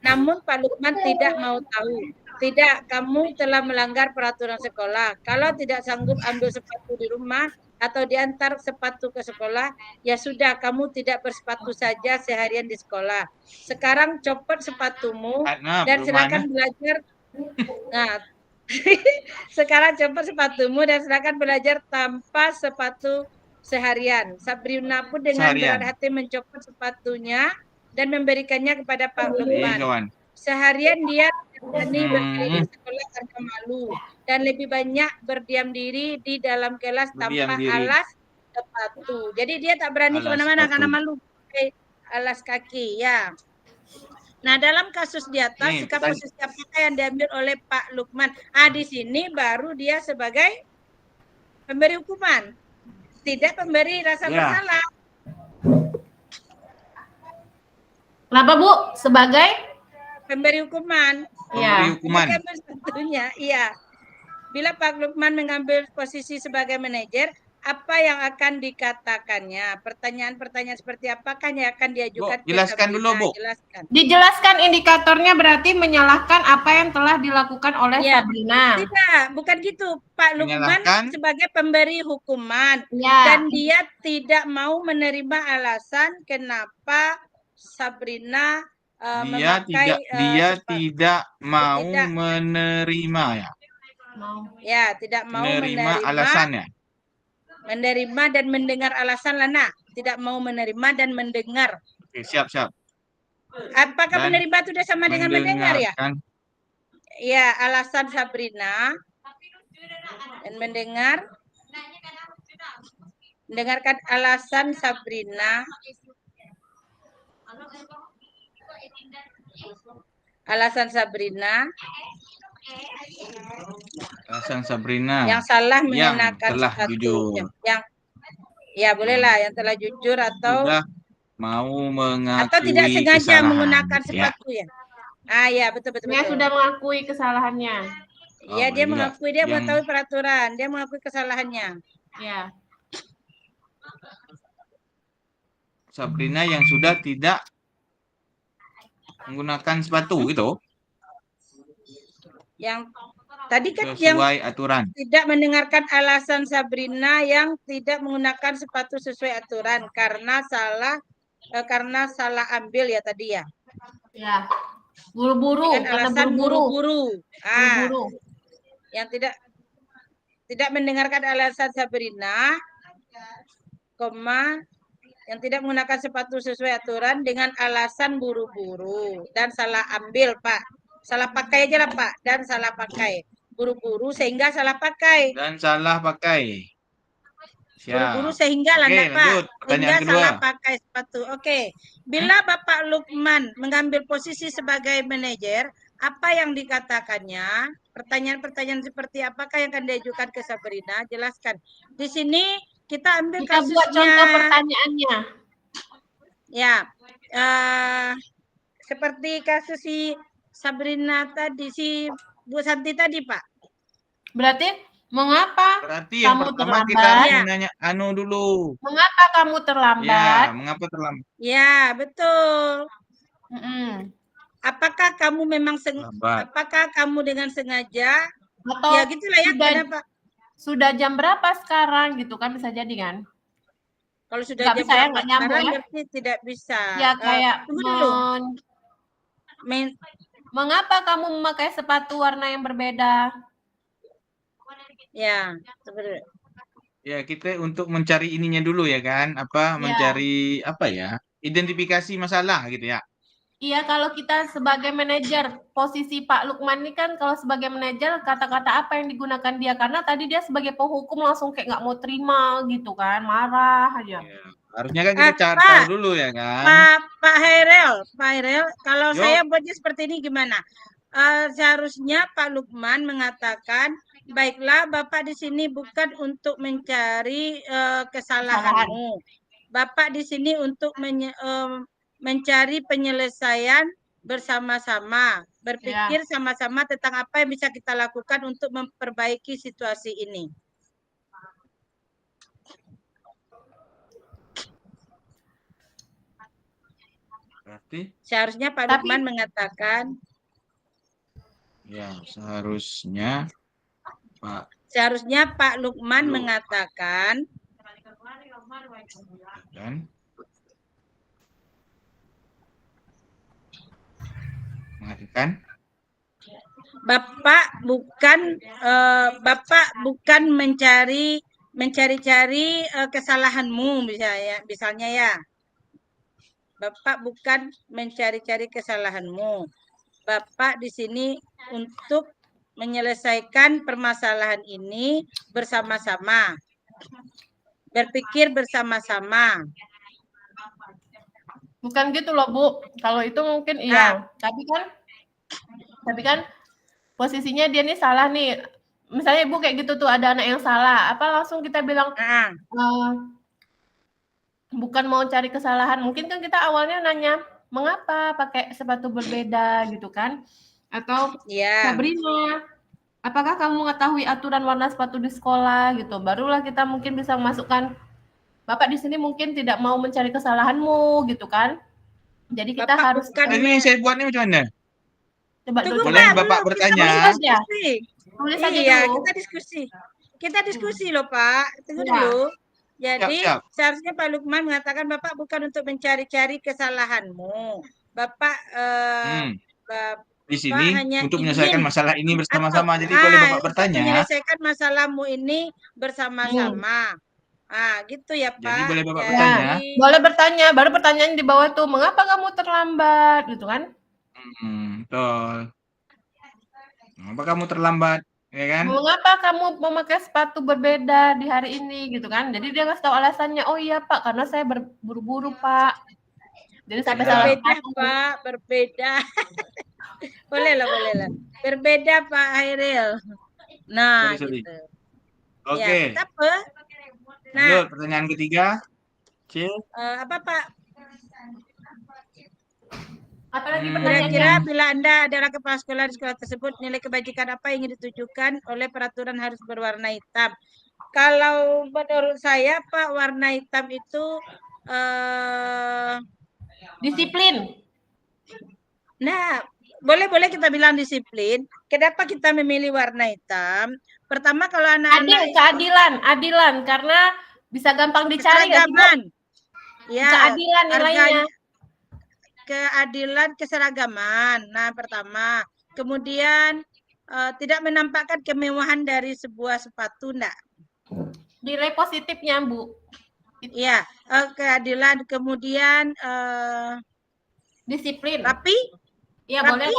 Namun Pak Lukman tidak mau tahu. Tidak, kamu telah melanggar peraturan sekolah. Kalau tidak sanggup ambil sepatu di rumah atau diantar sepatu ke sekolah, ya sudah, kamu tidak bersepatu saja seharian di sekolah. Sekarang copot sepatumu dan silakan belajar. Nah, sekarang copot sepatumu dan silakan belajar tanpa sepatu seharian. Sabrina pun dengan berat hati mencopot sepatunya dan memberikannya kepada Pak Lukman. Seharian dia berani berkeliling sekolah tanpa malu dan lebih banyak berdiam diri di dalam kelas tanpa alas sepatu. Jadi dia tak berani kemana-mana karena malu pakai alas kaki, ya. Nah, dalam kasus di atas, sikap posisi apakah yang diambil oleh Pak Lukman? Di sini baru dia sebagai pemberi hukuman, tidak pemberi rasa bersalah. Kenapa, Bu? Sebagai pemberi hukuman. Pemberi hukuman. Tentunya, iya. Bila Pak Lukman mengambil posisi sebagai manajer, apa yang akan dikatakannya? Pertanyaan-pertanyaan seperti apakah yang akan diajukan? Bu, jelaskan dulu, Bu. Jelaskan. Dijelaskan indikatornya berarti menyalahkan apa yang telah dilakukan oleh Sabrina. Tidak, bukan gitu. Pak Lukman sebagai pemberi hukuman dan dia tidak mau menerima alasan kenapa Sabrina tidak mau menerima, ya. Ya, tidak mau menerima alasannya. Menerima dan mendengar alasan, Lana. Tidak mau menerima dan mendengar. Oke, siap. Apakah menerima itu sudah sama dengan mendengar, ya? Ya, alasan Sabrina dan mendengarkan alasan Sabrina. Alasan Sabrina yang salah mengenakan sepatu. Ya bolehlah yang telah jujur atau sudah mau mengakui atau tidak sengaja menggunakan sepatu, ya. Ya betul. Dia sudah mengakui kesalahannya. Iya, dia mengakui, dia mengetahui peraturan, dia mengakui kesalahannya. Ya. Sabrina yang sudah tidak menggunakan sepatu gitu. Yang tadi kan sesuai yang aturan. Tidak mendengarkan alasan Sabrina yang tidak menggunakan sepatu sesuai aturan karena salah ambil, ya tadi, ya. Ya. Buru-buru. Dengan alasan buru-buru. Yang tidak mendengarkan alasan Sabrina, yang tidak menggunakan sepatu sesuai aturan dengan alasan buru-buru dan salah ambil, Pak. Salah pakai aja lah, Pak. Dan salah pakai. Buru-buru sehingga salah pakai. Dan salah pakai. Buru-buru sehingga lah, Pak. Sehingga salah pakai sepatu. Oke. Bila Bapak Lukman mengambil posisi sebagai manajer, apa yang dikatakannya? Pertanyaan-pertanyaan seperti apakah yang akan diajukan ke Sabrina? Jelaskan. Di sini kita ambil kasusnya. Buat contoh pertanyaannya. Ya, seperti kasus si Sabrina tadi, si Bu Santi tadi, Pak. Berarti mengapa yang pertama kita nanya dulu. Mengapa kamu terlambat? Ya, mengapa terlambat? Ya, betul. apakah kamu memang Lambat. apakah kamu dengan sengaja? Atau Ya gitulah ya, kenapa? sudah jam berapa sekarang gitu kan, bisa jadi kan? Kalau sudah Nggak jam bisa ya, berapa nggak nyambung sekarang ya? berarti tidak bisa. Ya kayak Tunggu dulu. mengapa kamu memakai sepatu warna yang berbeda? Ya, sebenarnya. Ya, kita untuk mencari ininya dulu ya kan, Ya. mencari apa ya, identifikasi masalah gitu ya. Iya, kalau kita sebagai manajer, posisi Pak Lukman ini kan kalau sebagai manajer, kata-kata apa yang digunakan dia? Karena tadi dia sebagai penghukum langsung kayak nggak mau terima gitu kan, marah aja. Ya, harusnya kan kita tahu Pak, dulu ya kan. Pak Hairil, kalau Yo, saya buatnya seperti ini gimana? Seharusnya Pak Lukman mengatakan, baiklah Bapak di sini bukan untuk mencari kesalahanmu. Bapak di sini untuk mencari penyelesaian bersama-sama, berpikir sama-sama tentang apa yang bisa kita lakukan untuk memperbaiki situasi ini. berarti Seharusnya Pak Lukman mengatakan, ya seharusnya Pak Lukman mengatakan, dan mengatakan Bapak bukan mencari-cari kesalahanmu misalnya ya. Bapak bukan mencari-cari kesalahanmu. Bapak di sini untuk menyelesaikan permasalahan ini bersama-sama. Berpikir bersama-sama. Bukan gitu loh, Bu. Kalau itu mungkin iya. Tapi kan posisinya dia nih salah nih. Misalnya Ibu kayak gitu tuh, ada anak yang salah. Apa langsung kita bilang, bukan mau cari kesalahan. Mungkin kan kita awalnya nanya, mengapa pakai sepatu berbeda gitu kan? Atau Sabrina, apakah kamu mengetahui aturan warna sepatu di sekolah gitu? Barulah kita mungkin bisa memasukkan, Bapak di sini mungkin tidak mau mencari kesalahanmu gitu kan? Jadi kita Bapak harus ini saya buat ini macam mana? coba Tunggu, boleh Pak, Bapak dulu, bertanya? Tulis aja Iya, dulu. kita diskusi loh, Pak. Tunggu dulu. Jadi seharusnya Pak Lukman mengatakan Bapak bukan untuk mencari-cari kesalahanmu. Bapak di sini hanya untuk menyelesaikan masalah ini bersama-sama. Jadi boleh Bapak bertanya. Menyelesaikan masalahmu ini bersama-sama. Gitu ya, Pak. Jadi boleh Bapak bertanya. Boleh bertanya. Baru pertanyaan di bawah tuh, mengapa kamu terlambat gitu kan? Betul. Mengapa kamu terlambat? Ya kan? Mengapa kamu memakai sepatu berbeda di hari ini gitu kan? Jadi dia ngasih tahu alasannya. Oh iya Pak, karena saya berburu-buru Pak. Jadi sampai berbeda Pak, berbeda. boleh lah. Berbeda Pak Hairil. Nah, sorry. gitu. Oke. Ya, apa? Nah, pertanyaan ketiga. Apa Pak? Apalagi kira-kira bila Anda adalah kepala sekolah di sekolah tersebut, nilai kebajikan apa yang ingin ditujukan oleh peraturan harus berwarna hitam? Kalau menurut saya, Pak, warna hitam itu disiplin. Nah, boleh kita bilang disiplin. Kenapa kita memilih warna hitam? Pertama kalau anak-anak keadilan karena bisa gampang dicari. Keseragaman. Ya, keadilan nilainya. Keadilan keseragaman. Nah, pertama. Kemudian tidak menampakkan kemewahan dari sebuah sepatu, enggak? Nilai positifnya, Bu. Iya, keadilan. Kemudian disiplin. Rapi? Iya, boleh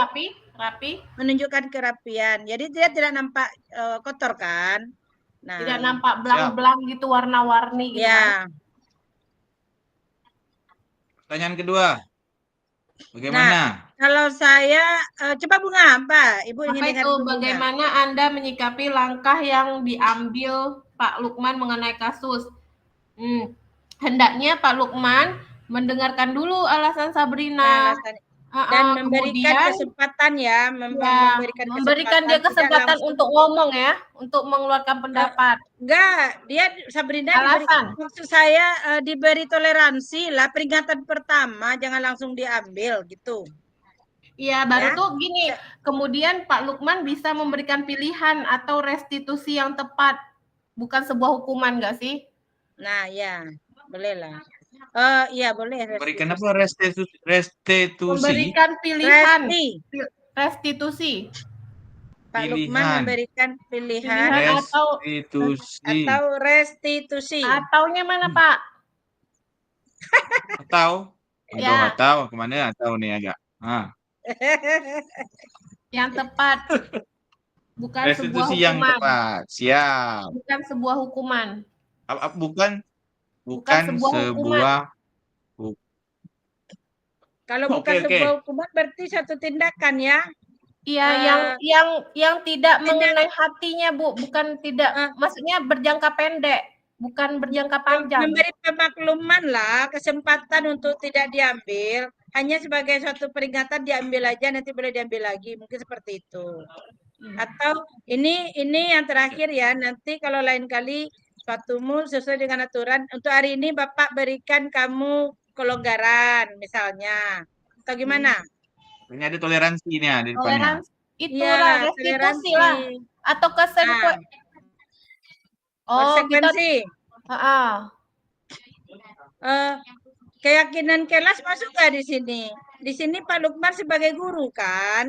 rapi. Menunjukkan kerapian. Jadi dia tidak nampak kotor kan? Nah, tidak nampak belang-belang gitu, warna-warni gitu kan. Pertanyaan kedua. Bagaimana? Nah, kalau saya coba Bunga, Pak. Ibu ingin dengar itu bagaimana Anda menyikapi langkah yang diambil Pak Lukman mengenai kasus? Hendaknya Pak Lukman mendengarkan dulu alasan Sabrina dan memberikan kesempatan ya, memberikan dia kesempatan untuk ngomong ya, untuk mengeluarkan pendapat. Enggak, Sabrina maksud saya diberi toleransi lah, peringatan pertama jangan langsung diambil gitu. Iya, baru Ya. tuh gini, kemudian Pak Lukman bisa memberikan pilihan atau restitusi yang tepat, bukan sebuah hukuman nggak sih? Nah, ya, bolehlah. Iya boleh Berikan restitusi. apa restitusi? Memberikan pilihan, Resti. restitusi, Pak Lukman Pilihan. memberikan pilihan pilihan Restitusi. atau restitusi. ataunya mana Pak? Atau? Aduh, Ya, atau kemana atau nih agak. Ah, yang tepat, bukan sebuah restitusi yang hukuman, tepat. Siap. bukan sebuah hukuman, Bukan bukan bukan sebuah hukuman. sebuah Kalau Oke, bukan oke. sebuah hukuman berarti satu tindakan ya. Iya, Eh, yang tidak tidak- mengenai hatinya, Bu, bukan tidak, Eh. maksudnya berjangka pendek, bukan berjangka panjang. Memberi pemakluman lah, kesempatan untuk tidak diambil, hanya sebagai suatu peringatan diambil aja, nanti boleh diambil lagi, mungkin seperti itu. Atau ini yang terakhir ya, nanti kalau lain kali sepatumu sesuai dengan aturan, untuk hari ini Bapak berikan kamu kelonggaran misalnya, atau gimana? Ini ada toleransi ini ya di depannya. Toleransi itu Iya, restitusi toleransi. lah, atau Nah, oh, kita konsekuensi. Keyakinan kelas masuk nggak di sini? Di sini Pak Lukman sebagai guru kan?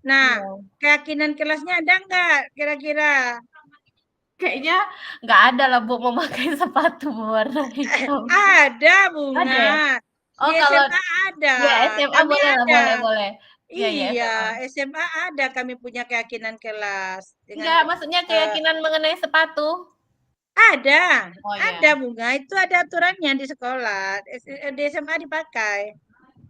Nah, Iya. keyakinan kelasnya ada nggak kira-kira? Kayaknya nggak ada lah, Bu, memakai sepatu berwarna hitam. Ada, Bunga. Ada ya? Oh, Di kalau SMA ada. ya SMA Kami boleh lah, ada. boleh. Iya, Iya, SMA. SMA ada kami punya keyakinan kelas. Enggak, maksudnya keyakinan mengenai sepatu. Ada, Oh, ya. ada Bunga. Itu ada aturannya di sekolah. Di SMA dipakai.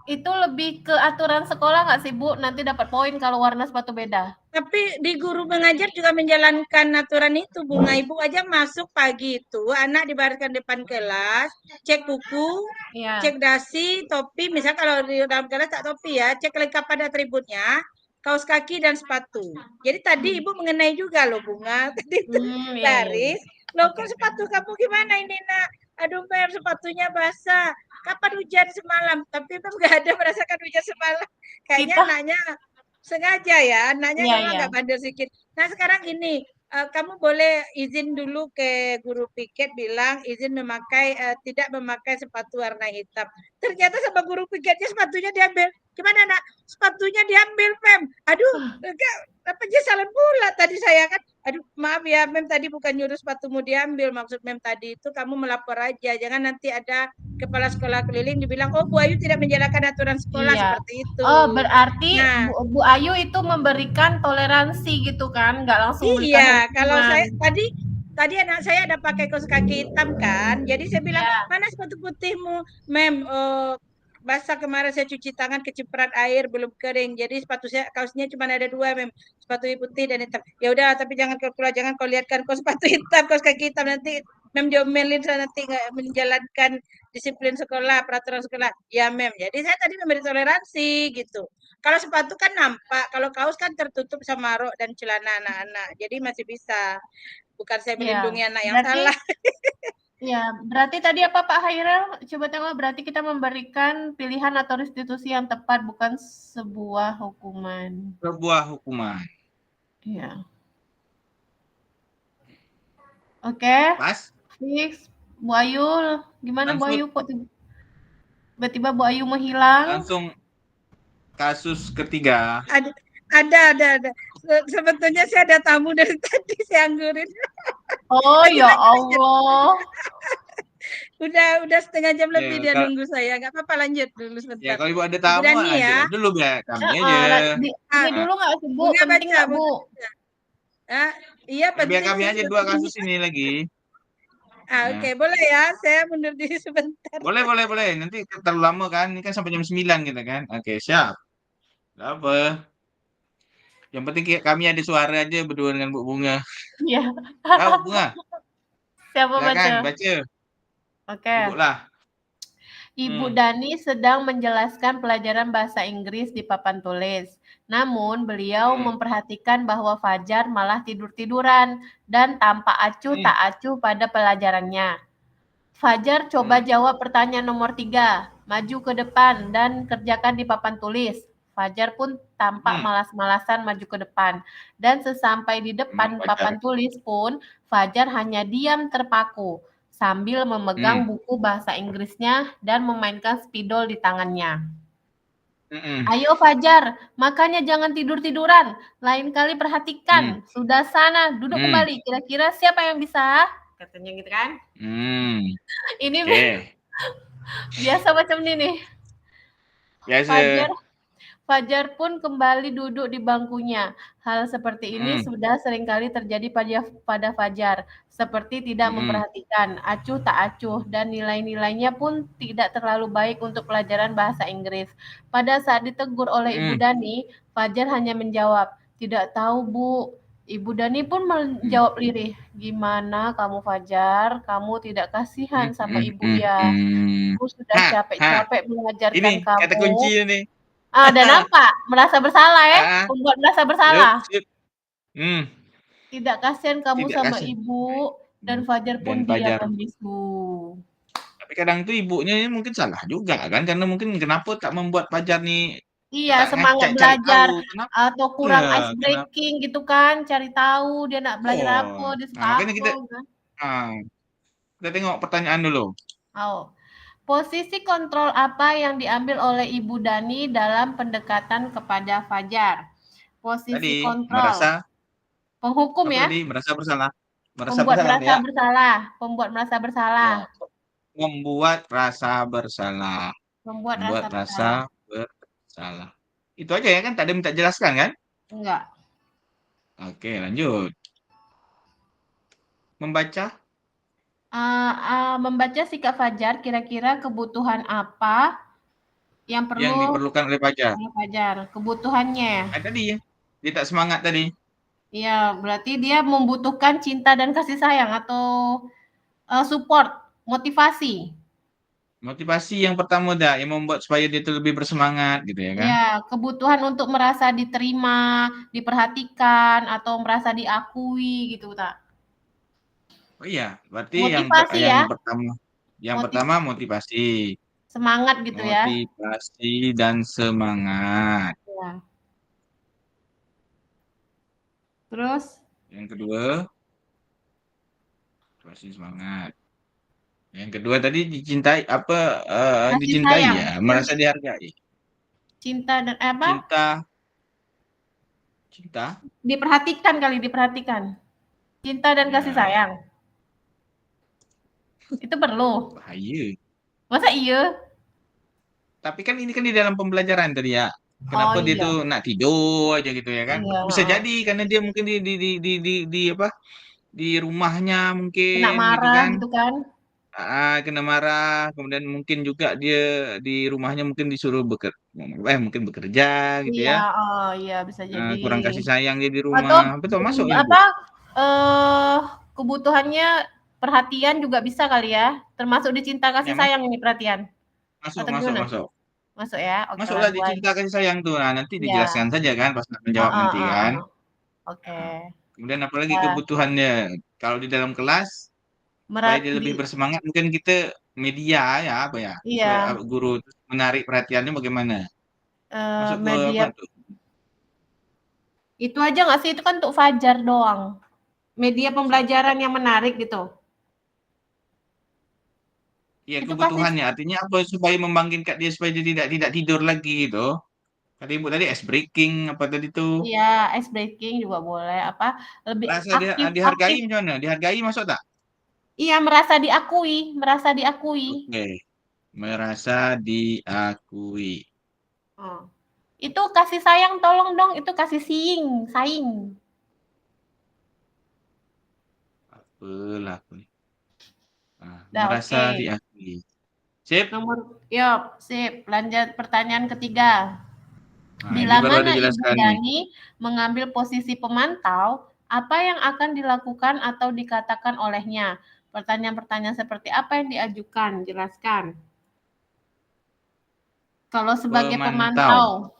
Itu lebih ke aturan sekolah nggak sih, Bu? Nanti dapat poin kalau warna sepatu beda. Tapi di guru mengajar juga menjalankan aturan itu, Bunga. Ibu aja masuk pagi itu, anak dibariskan depan kelas, cek buku, Iya. cek dasi, topi. Misal kalau di dalam kelas tak topi ya, cek kelengkapan atributnya, kaos kaki dan sepatu. Jadi tadi Ibu mengenai juga loh, Bunga. Tadi itu Iya. baris. Loh, kok sepatu kamu gimana ini, Nak? Aduh, Mem, sepatunya basah. Kapan hujan semalam? Tapi Mem nggak ada merasakan hujan semalam. Kayaknya anaknya sengaja ya, anaknya memang nggak bandel sedikit. Nah sekarang ini, kamu boleh izin dulu ke guru piket bilang izin memakai tidak memakai sepatu warna hitam. Ternyata sama guru piketnya sepatunya diambil. Gimana nak? Sepatunya diambil, Mem. Aduh, penyesalan pula tadi saya kan. Aduh, maaf ya, Mem tadi bukan nyuruh sepatumu diambil. Maksud Mem tadi itu kamu melapor aja. Jangan nanti ada kepala sekolah keliling dibilang, oh Bu Ayu tidak menjalankan aturan sekolah seperti itu. Oh, berarti Bu Ayu itu memberikan toleransi gitu kan? Nggak langsung berikan Iya, hukuman. kalau saya tadi anak saya ada pakai kaos kaki hitam kan. Jadi saya bilang, mana sepatu putihmu? Mem, basah kemarin saya cuci tangan kecipratan air belum kering. Jadi sepatu saya kaosnya cuma ada 2, Mem. Sepatu putih dan hitam. Ya udah, tapi jangan kau lihatkan kaos sepatu hitam, kaos kaki hitam nanti Mem diomelin nanti nggak menjalankan disiplin sekolah, peraturan sekolah. Ya, Mem. Jadi saya tadi memberi toleransi gitu. Kalau sepatu kan nampak, kalau kaos kan tertutup sama rok dan celana anak-anak. Jadi masih bisa. Bukan saya melindungi anak yang salah. Ya, berarti tadi apa Pak Hairil? Coba tengok, berarti kita memberikan pilihan atau restitusi yang tepat, bukan sebuah hukuman. Sebuah hukuman. Iya. Oke. Pas? Fix. Bu Ayu, gimana Bu Ayu? Kok tiba-tiba Bu Ayu menghilang? Langsung kasus ketiga. Ada. Sebetulnya saya ada tamu dari tadi, saya anggurin. Oh ya Allah. Udah setengah jam lebih dia nunggu saya. Nggak apa-apa, lanjut dulu sebentar. Ya kalau Ibu ada tamu lanjut ya. Dulu biar kami aja. Ini dulu nggak sih Bu? Penting nggak Bu? Iya penting. Biar kami aja 2 kasus ini lagi. Oke, boleh ya. Saya mundur diri sebentar. Boleh. Nanti terlalu lama kan. Ini kan sampai jam 9 kita kan. Oke, siap. Apa? Yang penting kami ada suara aja berdua dengan Bu Bunga. Iya. Tahu Bunga? Siapa baca? Oke. Ibu Dani sedang menjelaskan pelajaran bahasa Inggris di papan tulis. Namun beliau memperhatikan bahwa Fajar malah tidur-tiduran dan tampak acuh tak acuh pada pelajarannya. Fajar coba jawab pertanyaan nomor 3. Maju ke depan dan kerjakan di papan tulis. Fajar pun tampak Hmm. malas-malasan maju ke depan. Dan sesampai di depan Fajar. papan tulis pun, Fajar hanya diam terpaku sambil memegang buku bahasa Inggrisnya dan memainkan spidol di tangannya. Ayo Fajar, makanya jangan tidur-tiduran. Lain kali perhatikan. Sudah sana, duduk kembali. Kira-kira siapa yang bisa? Katanya gitu kan. Ini biasa macam ini nih. Biasa. Fajar pun kembali duduk di bangkunya. Hal seperti ini sudah seringkali terjadi pada Fajar. Seperti tidak memperhatikan, acuh tak acuh, dan nilai-nilainya pun tidak terlalu baik untuk pelajaran bahasa Inggris. Pada saat ditegur oleh Ibu Dani, Fajar hanya menjawab, "Tidak tahu, Bu." Ibu Dani pun menjawab lirih, "Gimana kamu Fajar? Kamu tidak kasihan sama Ibu ya? Ibu sudah capek-capek mengajarkan Ini kamu." kata kunci ini. Dan apa? Merasa bersalah ya? Membuat merasa bersalah. Tidak kasihan kamu Tidak sama kasihan. ibu, dan Fajar pun diam membisu. Tapi kadang tuh ibunya ini mungkin salah juga kan, karena mungkin kenapa tak membuat Fajar nih Iya, tak semangat cari belajar tahu kenapa? atau kurang ice Kenapa? breaking gitu kan, cari tahu dia nak belajar apa, dia Nah, suka makanya apa kan. kita tengok pertanyaan dulu. Posisi kontrol apa yang diambil oleh Ibu Dani dalam pendekatan kepada Fajar? Posisi Tadi kontrol. Penghukum apa ya? tadi? Merasa bersalah. Pembuat merasa ya. bersalah. Pembuat merasa bersalah. Ya. Membuat rasa bersalah. Membuat Membuat rasa rasa bersalah. Itu aja ya kan? Tak ada minta jelaskan kan? Enggak. Oke, lanjut. Membaca. Membaca sikap Fajar, kira-kira kebutuhan apa yang perlu diperlukan oleh Fajar? Kebutuhannya. Tadi ya. Dia tak semangat tadi. Iya, berarti dia membutuhkan cinta dan kasih sayang atau support, motivasi. Motivasi yang pertama yang membuat supaya dia itu lebih bersemangat gitu ya kan? Iya, kebutuhan untuk merasa diterima, diperhatikan atau merasa diakui gitu, tak? Oh iya, berarti Motivasi ya. yang pertama motivasi. Semangat gitu ya. Motivasi dan semangat. Ya. Terus? Yang kedua, motivasi semangat. Yang kedua tadi dicintai dicintai sayang. ya, merasa dihargai. Cinta dan apa? Cinta. Diperhatikan. Cinta dan kasih sayang. Itu perlu. Bahaya. Masa iya? Tapi kan ini kan di dalam pembelajaran tadi ya. Kenapa dia tuh nak tidur aja gitu ya kan? Iya. Bisa jadi karena dia mungkin di apa? Di rumahnya Kena mungkin gitu marah kan. gitu kan. Kena marah, kemudian mungkin juga dia di rumahnya mungkin disuruh mungkin bekerja gitu Iya, ya. iya bisa jadi. Kurang kasih sayang dia di Atau rumah. Betul, masuk Ibu. kebutuhannya perhatian juga bisa kali ya. Termasuk dicinta kasih sayang ini perhatian. Masuk. Masuk ya. Oke, Masuklah dicinta kasih sayang tuh. Nah, nanti Iya. dijelaskan saja kan pas menjawab nanti kan. Oke. Kemudian apalagi kebutuhannya kalau di dalam kelas supaya dia lebih bersemangat, mungkin kita media ya apa ya? Iya. Guru menarik perhatiannya bagaimana? Masuk ke Media. apa tuh? Itu aja nggak sih? Itu kan untuk Fajar doang. Media pembelajaran yang menarik gitu. Iya, kebutuhannya artinya apa supaya membangkitkan dia supaya dia tidak tidur lagi gitu. Tadi Ibu tadi ice breaking apa tadi tuh? Iya, ice breaking juga boleh. Apa lebih Rasa aktif. dihargai macam mana? Dihargai masuk tak? Iya, merasa diakui. Oke. Merasa diakui. Itu kasih sayang tolong dong, itu kasih saing. Apalah aku nih. Merasa diakui. Sip. Sip. Lanjut pertanyaan ketiga. Bila Ini baru ada mana Ibu jelaskan nih. Dani mengambil posisi pemantau, apa yang akan dilakukan atau dikatakan olehnya? Pertanyaan-pertanyaan seperti apa yang diajukan? Jelaskan. Kalau sebagai pemantau.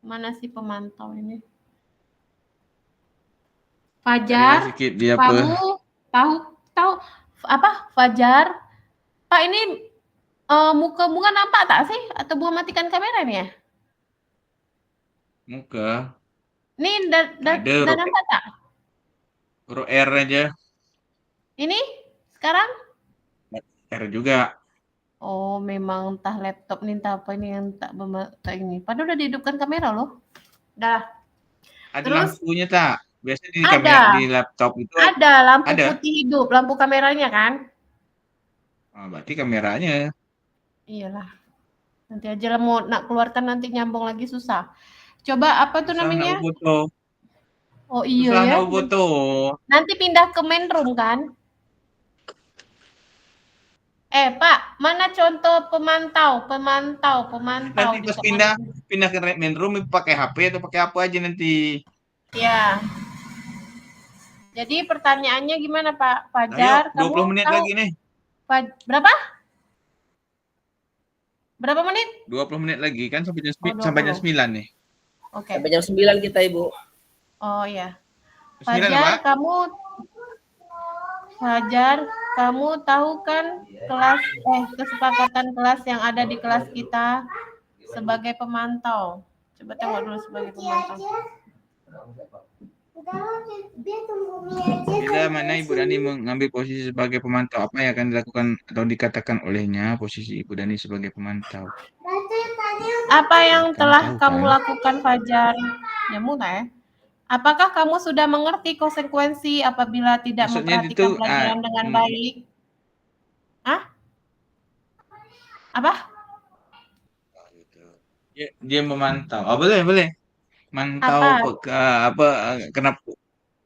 Mana sih pemantau ini? Fajar, kamu tahu apa? Fajar, Pak ini muka bunga nampak tak sih? Atau bunga matikan kamera nih ya? Muka. Nih, Ada udah huruf nampak tak? R aja. Ini sekarang? R juga. Oh, memang entah laptop nih, entah apa ini yang tak ini. Padahal udah dihidupkan kamera loh. Dah. Ada Terus lampunya tak? Biasanya di kamera ada, di laptop itu ada lampu ada. putih hidup, lampu kameranya kan? Oh, berarti kameranya. Iyalah. Nanti aja lah mau nak keluarkan nanti nyambung lagi susah. Coba apa tuh Susah nak namanya? foto. Oh iya Susah ya. nak foto. Nanti pindah ke main room kan? Pak, mana contoh pemantau Nanti di pas pemantau. pindah ke main room pakai HP atau pakai apa aja nanti. Ya. Jadi pertanyaannya gimana Pak Ayo, Fajar? 20 Kamu menit tahu lagi nih. berapa? Berapa menit? 20 menit lagi kan Oh, sampai jam 20. 9 nih. Oke. Sampai jam 9 kita, Ibu. Oh ya. 9 Pak? Fajar, kamu tahu kan kesepakatan kelas yang ada di kelas kita sebagai pemantau. Coba tengok dulu sebagai pemantau. Bila mana Ibu Dani mengambil posisi sebagai pemantau, apa yang akan dilakukan atau dikatakan olehnya posisi Ibu Dani sebagai pemantau? Apa yang Kamu telah tahu kamu kan? lakukan Fajar? Nyamuk ya? Apakah kamu sudah mengerti konsekuensi apabila tidak Maksudnya itu memperhatikan pelajaran dengan baik? Hah? Apa? dia memantau. Oh, boleh. Mantau Apa? apa kenapa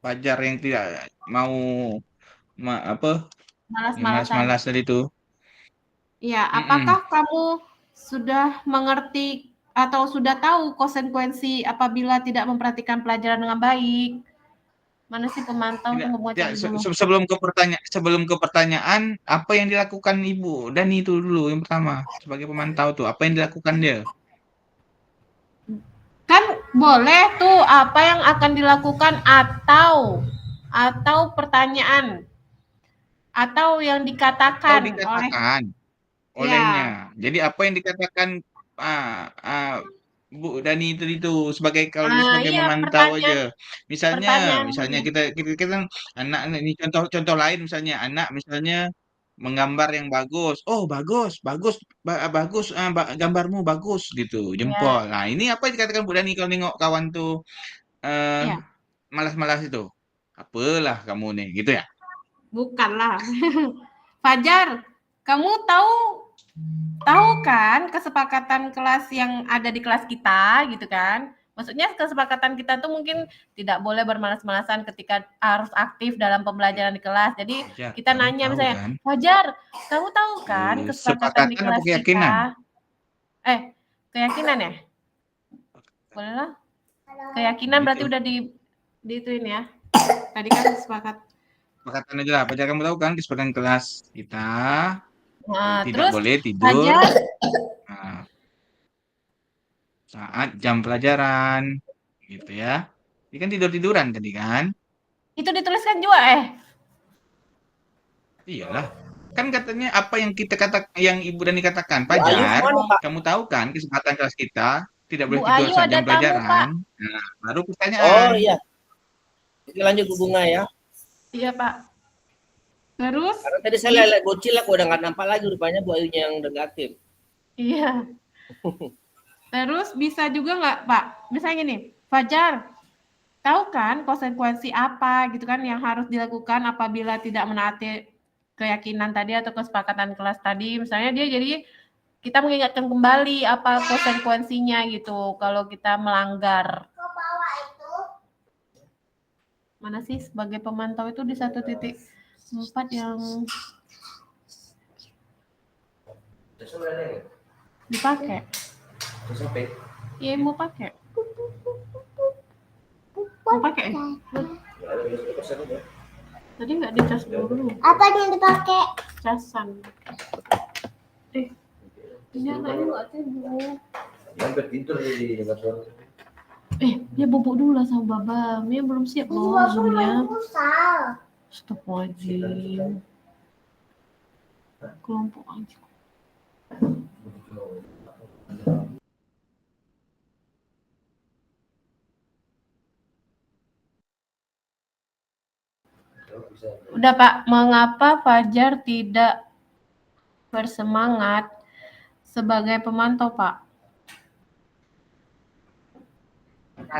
Fajar yang tidak mau yang Malas-malasan. malas-malas tadi itu. Ya, Mm-mm. apakah kamu sudah mengerti atau sudah tahu konsekuensi apabila tidak memperhatikan pelajaran dengan baik? Mana sih pemantau? Tidak, Tunggu ya, cari dulu. sebelum ke pertanyaan, apa yang dilakukan Ibu Dani itu dulu yang pertama sebagai pemantau tuh, apa yang dilakukan dia? Kan boleh tuh apa yang akan dilakukan atau pertanyaan atau yang Atau dikatakan oleh dikatakan ya. olehnya. Jadi apa yang dikatakan Bu Dani itu sebagai kalau dia sebagai Iya memantau aja. pertanyaan Misalnya kita kan anak ini contoh lain misalnya anak misalnya menggambar yang bagus. Oh, bagus, gambarmu bagus gitu, ya, jempol. Nah, ini apa yang dikatakan Bu Dani kalau nengok kawan tuh eh ya, malas-malas itu? Apalah kamu nih, gitu ya? bukanlah. Fajar, kamu tahu kan kesepakatan kelas yang ada di kelas kita gitu kan? Maksudnya kesepakatan kita tuh mungkin tidak boleh bermalas-malasan ketika harus aktif dalam pembelajaran di kelas. Jadi Fajar, kita kamu nanya tahu misalnya, kan? Fajar, kamu tahu kan kesepakatan di Sepakatan apa kelas keyakinan? kita? Keyakinan ya? Boleh lah. Keyakinan berarti Gitu. udah di ituin ya. Tadi kan sepakat. Kesepakatan aja lah. Fajar kamu tahu kan kesepakatan kelas kita Nah, tidak terus boleh tidur Fajar saat jam pelajaran, gitu ya. Ini kan tidur-tiduran tadi kan? itu dituliskan juga Iyalah. Kan katanya apa yang yang Ibu Dani katakan, Bu Ayu Fajar, kemana, Pak? kamu tahu kan kesempatan kelas kita tidak boleh Bu tidur Ayu saat ada jam tamu, Pak. pelajaran. Nah, baru Oh, pertanyaan. iya. Oke, lanjut Bu Bunga ya. Iya, Pak. Terus Karena tadi saya lihat bocil aku udah nggak nampak lagi rupanya Bu Ayunya yang udah nggak aktif. iya. Terus bisa juga nggak, Pak? Misalnya gini, Fajar, tahu kan konsekuensi apa gitu kan yang harus dilakukan apabila tidak menaati keyakinan tadi atau kesepakatan kelas tadi? Misalnya dia jadi kita mengingatkan kembali apa konsekuensinya gitu kalau kita melanggar. Mana sih sebagai pemantau itu di 1.4 yang dipakai? Iya mau pakai. Mau pakai? Tadi nggak dicas dulu. Apa yang dipakai? Casan. Ini anaknya nggak tidur. Hampir tidur di kantor. Dia bubuk dulu lah sama Baba. Mia belum siap loh zoomnya. Astagfirullahaladzim. Kelompok aja. Udah Pak, mengapa Fajar tidak bersemangat sebagai pemantau Pak?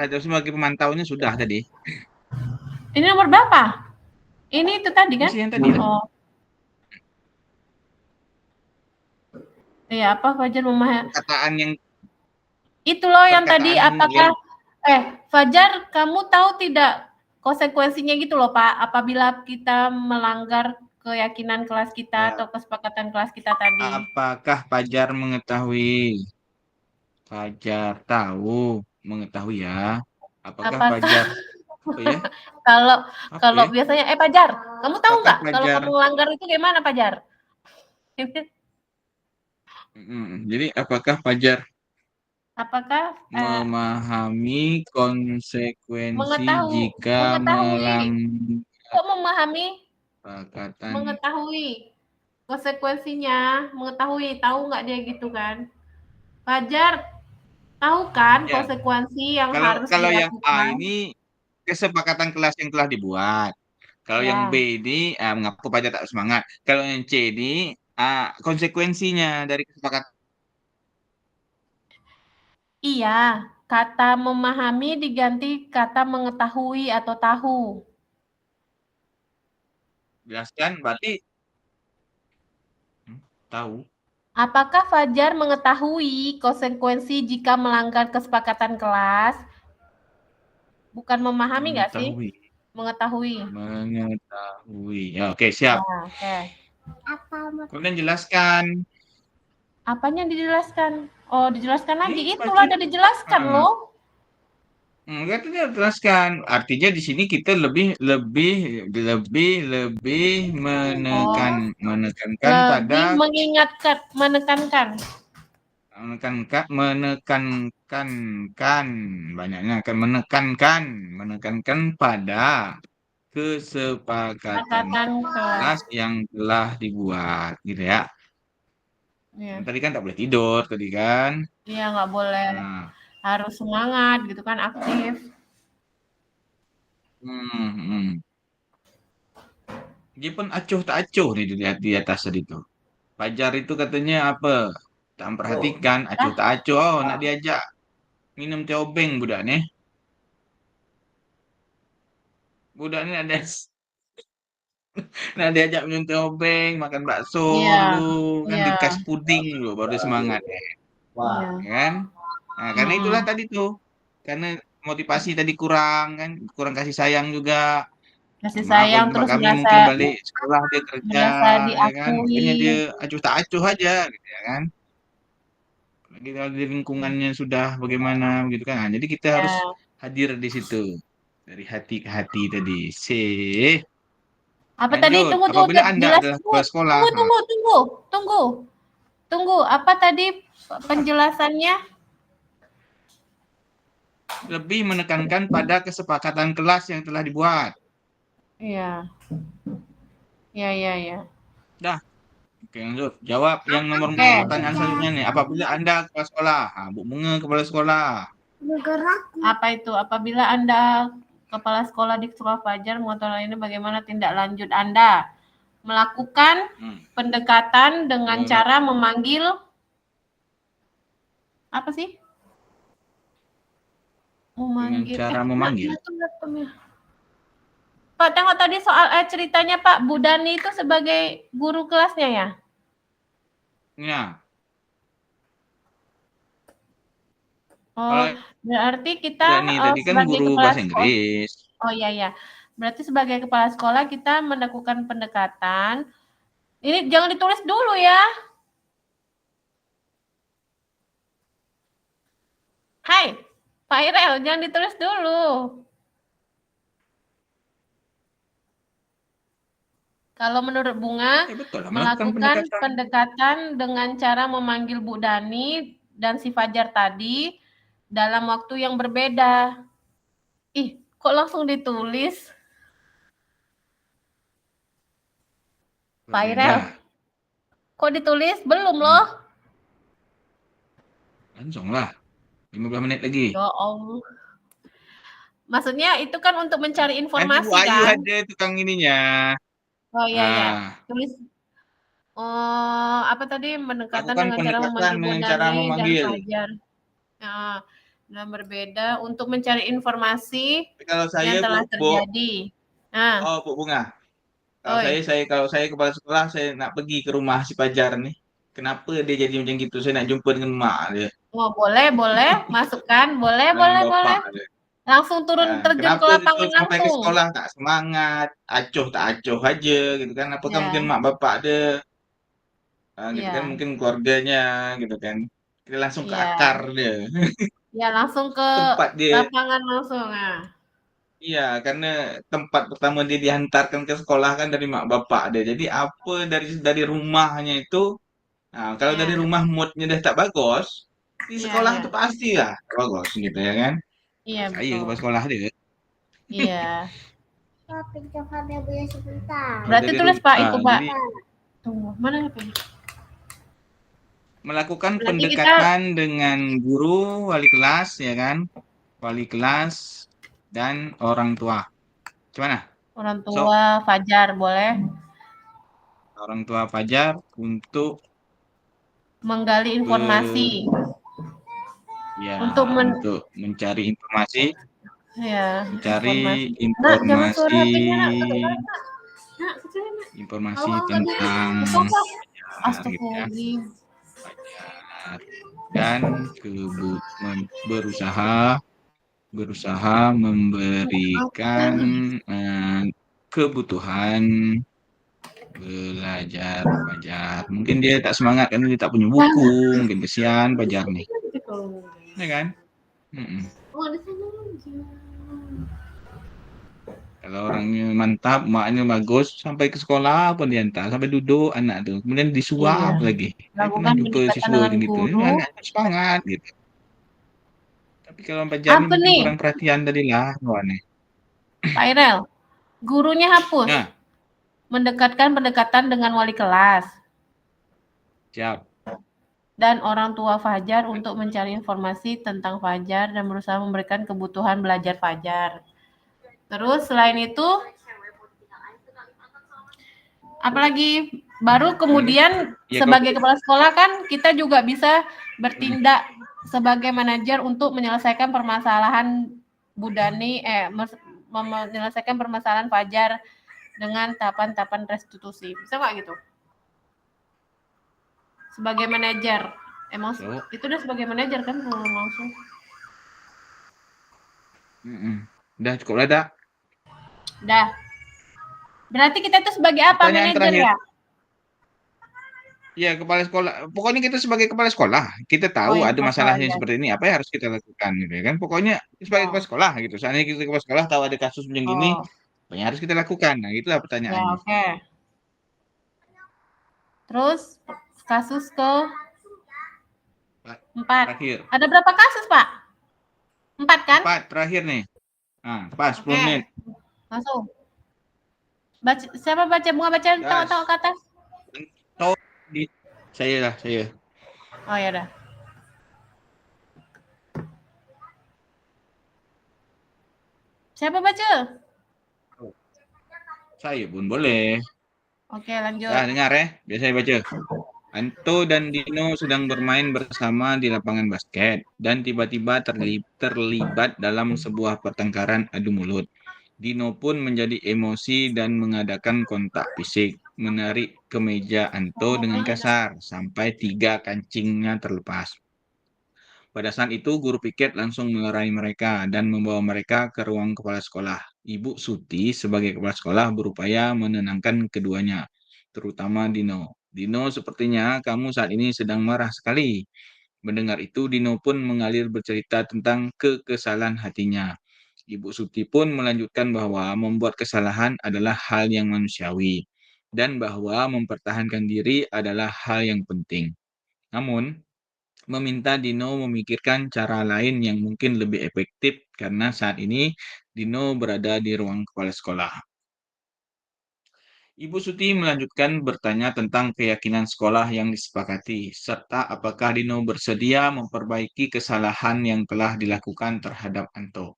Itu sebagai pemantaunya sudah tadi. Ini nomor berapa? Ini itu tadi kan? Masih yang tadi lah. Oh. Iya, apa Fajar memahami? Perkataan yang Itu loh yang tadi perkataan apakah Fajar, kamu tahu tidak konsekuensinya gitu loh Pak, apabila kita melanggar keyakinan kelas kita Ya. atau kesepakatan kelas kita tadi. Apakah Fajar mengetahui? Fajar tahu, mengetahui ya. Apakah Apakah Fajar apa ya? kalau Apa kalau ya? biasanya Fajar, kamu tahu Apakah nggak kalau Fajar kamu melanggar itu gimana Fajar? Jadi apakah Fajar Apakah memahami konsekuensi jika mengetahui? melanggar Kok memahami? kesepakatan? Mengetahui konsekuensinya, tahu nggak dia gitu kan? Fajar tahu kan Ya, konsekuensi yang kalau harus kalau yang A dilakukan? ini kesepakatan kelas yang telah dibuat. Kalau yang Ya, B ini mengaku Fajar tak semangat. Kalau yang C ini konsekuensinya dari kesepakatan. iya. Kata memahami diganti kata mengetahui atau tahu. Jelaskan berarti tahu. Apakah Fajar mengetahui konsekuensi jika melanggar kesepakatan kelas? Bukan memahami nggak sih? Mengetahui. Mengetahui. Mengetahui. Ya, oke, siap. Ya, oke. Kemudian jelaskan. Apanya dijelaskan? Oh, dijelaskan lagi. Ini Itulah pasti udah dijelaskan loh. enggak itu dia jelaskan. Artinya di sini kita lebih menekankan pada Lebih mengingatkan, menekankan. menekankan banyaknya akan menekankan pada kesepakatan Kesepakatan kelas. kelas yang telah dibuat gitu ya. Iya, Tadi kan tak boleh tidur tadi kan. iya nggak boleh. Nah, Harus semangat gitu kan, aktif. hmm. Dia pun acuh tak acuh nih di atas tadi itu. Fajar itu katanya apa? Tak perhatikan, acuh tak acuh. Oh, nak diajak minum teh obeng budak nih. Budak ini ada nah diajak minum teh obeng, makan bakso Iya, dulu, kan iya, dikasih puding dulu baru dia semangat, iya. ya kan? Nah, karena itulah tadi tuh. Karena motivasi tadi kurang kan, kurang kasih sayang juga. Kasih Maaf kalau sayang di tempat terus kami mungkin balik sekolah dia kerja, merasa ya kan? Makanya diakui. dia acuh tak acuh aja, gitu ya kan? Lagi kalau di lingkungannya sudah bagaimana, gitu kan? Nah, jadi kita harus Ya. hadir di situ dari hati ke hati tadi. Sih, Apa tadi? lanjut. Tunggu, Apabila Anda jelas adalah tunggu, kepala sekolah, tunggu. Apa tadi penjelasannya? lebih menekankan pada kesepakatan kelas yang telah dibuat. Iya. Iya. Dah, oke lanjut. Jawab yang nomor Oke. pertanyaan selanjutnya nih. Apabila Anda kepala sekolah, Bu Bunga kepala sekolah. Apa itu? Apabila Anda kepala sekolah di sekolah Fajar mengetahui ini bagaimana tindak lanjut Anda? Melakukan pendekatan dengan cara memanggil apa sih? Dengan cara memanggil. Pak, tengok tadi soal ceritanya Pak, Bu Dani itu sebagai guru kelasnya ya? Ya. Oh, berarti kita Dani tadi kan sebagai guru kepala bahasa sekolah. Inggris. Oh iya. Berarti sebagai kepala sekolah kita melakukan pendekatan. Ini jangan ditulis dulu ya. Hai, Pak Irel, jangan ditulis dulu. Kalau menurut Bunga, Betul lah, melakukan pendekatan dengan cara memanggil Bu Dani dan si Fajar tadi dalam waktu yang berbeda. Ih, kok langsung ditulis? Pak Irel, kok ditulis? Belum loh. Langsung lah, 15 menit lagi. Ya Allah. Maksudnya itu kan untuk mencari Nanti Bu informasi Ayu kan? ada tukang ininya. Oh iya ya. Ah, Tulis apa tadi pendekatan lakukan dengan cara pendekatan memanggil Bu dengan cara Nani dan memanggil. Fajar. Nah, dan berbeda untuk mencari informasi Tapi kalau yang saya telah Bu, terjadi. Nah, Bu Bunga, kalau oi. kalau saya kepala sekolah, saya nak pergi ke rumah si Fajar nih. Kenapa dia jadi macam gitu? Saya nak jumpa dengan mak dia, Oh, boleh, masukkan, boleh, dengan bapak boleh. dia. Langsung turun Nah, terjun ke kenapa lapangan disuruh sampai ke langsung. sekolah tak semangat, acuh tak acuh aja gitu kan? Apakah mungkin Ya, mak bapak dia, gitu kan? ya, Mungkin keluarganya gitu kan? Kita langsung ke akar ya. dia, Ya, langsung ke tempat dia. lapangan langsung. Nah, Iya, karena tempat pertama dia dihantarkan ke sekolah kan dari mak bapak dia. Jadi apa dari rumahnya itu, nah kalau dari ya, rumah moodnya dah tak bagus, di sekolah ya. itu pasti lah bagus gitu ya kan? Iya, Saya betul. kepala sekolah dia. Iya. Pinjamkannya Buya sebentar. Kalau Berarti dari tulis Pak itu, Pak. jadi Tunggu, mana HP? melakukan Berarti kita pendekatan dengan guru, wali kelas ya kan? Wali kelas dan orang tua. Gimana? orang So, tua Fajar boleh orang tua Fajar untuk menggali informasi ya untuk untuk mencari informasi, ya, mencari informasi. Nak, jangan suara informasi HP-nya, Nak. Kedengaran, Nak. Nak, kecilin, Nak. informasi Awal tadi tentang ke sofa. Fajar gitu ya, Astagfirullahaladzim. Fajar dan berusaha memberikan kebutuhan belajar Fajar. Mungkin dia tak semangat kan dia tak punya buku, mungkin kesian Fajar nih, ya kan? Mm-mm. Oh, ada sana aja. Kalau orangnya mantap, maknya bagus, sampai ke sekolah pun diantar, sampai duduk anak tuh, kemudian disuap Iya. lagi. Saya pernah Lakukan jumpa pendekatan siswa dengan yang gitu, guru. anak semangat gitu. Tapi kalau Fajar nih Apa mungkin nih, kurang perhatian tadi lah, nih. Pak Irel? Gurunya hapus. Nah, Mendekatkan pendekatan dengan wali kelas siap. dan orang tua Fajar untuk mencari informasi tentang Fajar dan berusaha memberikan kebutuhan belajar Fajar. Terus selain itu, apalagi baru kemudian Ya, sebagai kepala sekolah kan kita juga bisa bertindak sebagai manajer untuk menyelesaikan permasalahan Budani, menyelesaikan permasalahan Fajar dengan tahapan-tahapan restitusi. Bisa nggak gitu? Sebagai manajer. Emang itu udah sebagai manajer kan langsung. Udah cukup lah dah. Dah. Berarti kita itu sebagai apa? Pertanyaan Manajer terakhir. ya? Ya, kepala sekolah. Pokoknya kita sebagai kepala sekolah, kita tahu ya, ada masalahnya seperti ini, apa yang harus kita lakukan gitu ya kan. Pokoknya sebagai kepala sekolah gitu. Seandainya kita kepala sekolah tahu ada kasus yang gini, apa yang harus kita lakukan? Nah, itulah Ya, pertanyaannya. oke. Terus kasus ke 4. Terakhir. Ada berapa kasus, Pak? 4 kan? 4 terakhir nih. Nah, pas 10 menit. Langsung. Siapa baca? Bunga baca tahu ke atas. Saya. Oh ya udah. Siapa baca? Saya pun boleh. Oke, lanjut. Nah, dengar ya. Biar saya baca. Anto dan Dino sedang bermain bersama di lapangan basket dan tiba-tiba terlibat dalam sebuah pertengkaran adu mulut. Dino pun menjadi emosi dan mengadakan kontak fisik, menarik kemeja Anto dengan kasar sampai 3 kancingnya terlepas. Pada saat itu, guru piket langsung melerai mereka dan membawa mereka ke ruang kepala sekolah. Ibu Suti sebagai kepala sekolah berupaya menenangkan keduanya, terutama Dino. Dino, sepertinya kamu saat ini sedang marah sekali. Mendengar itu, Dino pun mengalir bercerita tentang kekesalan hatinya. Ibu Suti pun melanjutkan bahwa membuat kesalahan adalah hal yang manusiawi dan bahwa mempertahankan diri adalah hal yang penting. Namun, meminta Dino memikirkan cara lain yang mungkin lebih efektif karena saat ini Dino berada di ruang kepala sekolah. Ibu Suti melanjutkan bertanya tentang keyakinan sekolah yang disepakati, serta apakah Dino bersedia memperbaiki kesalahan yang telah dilakukan terhadap Anto.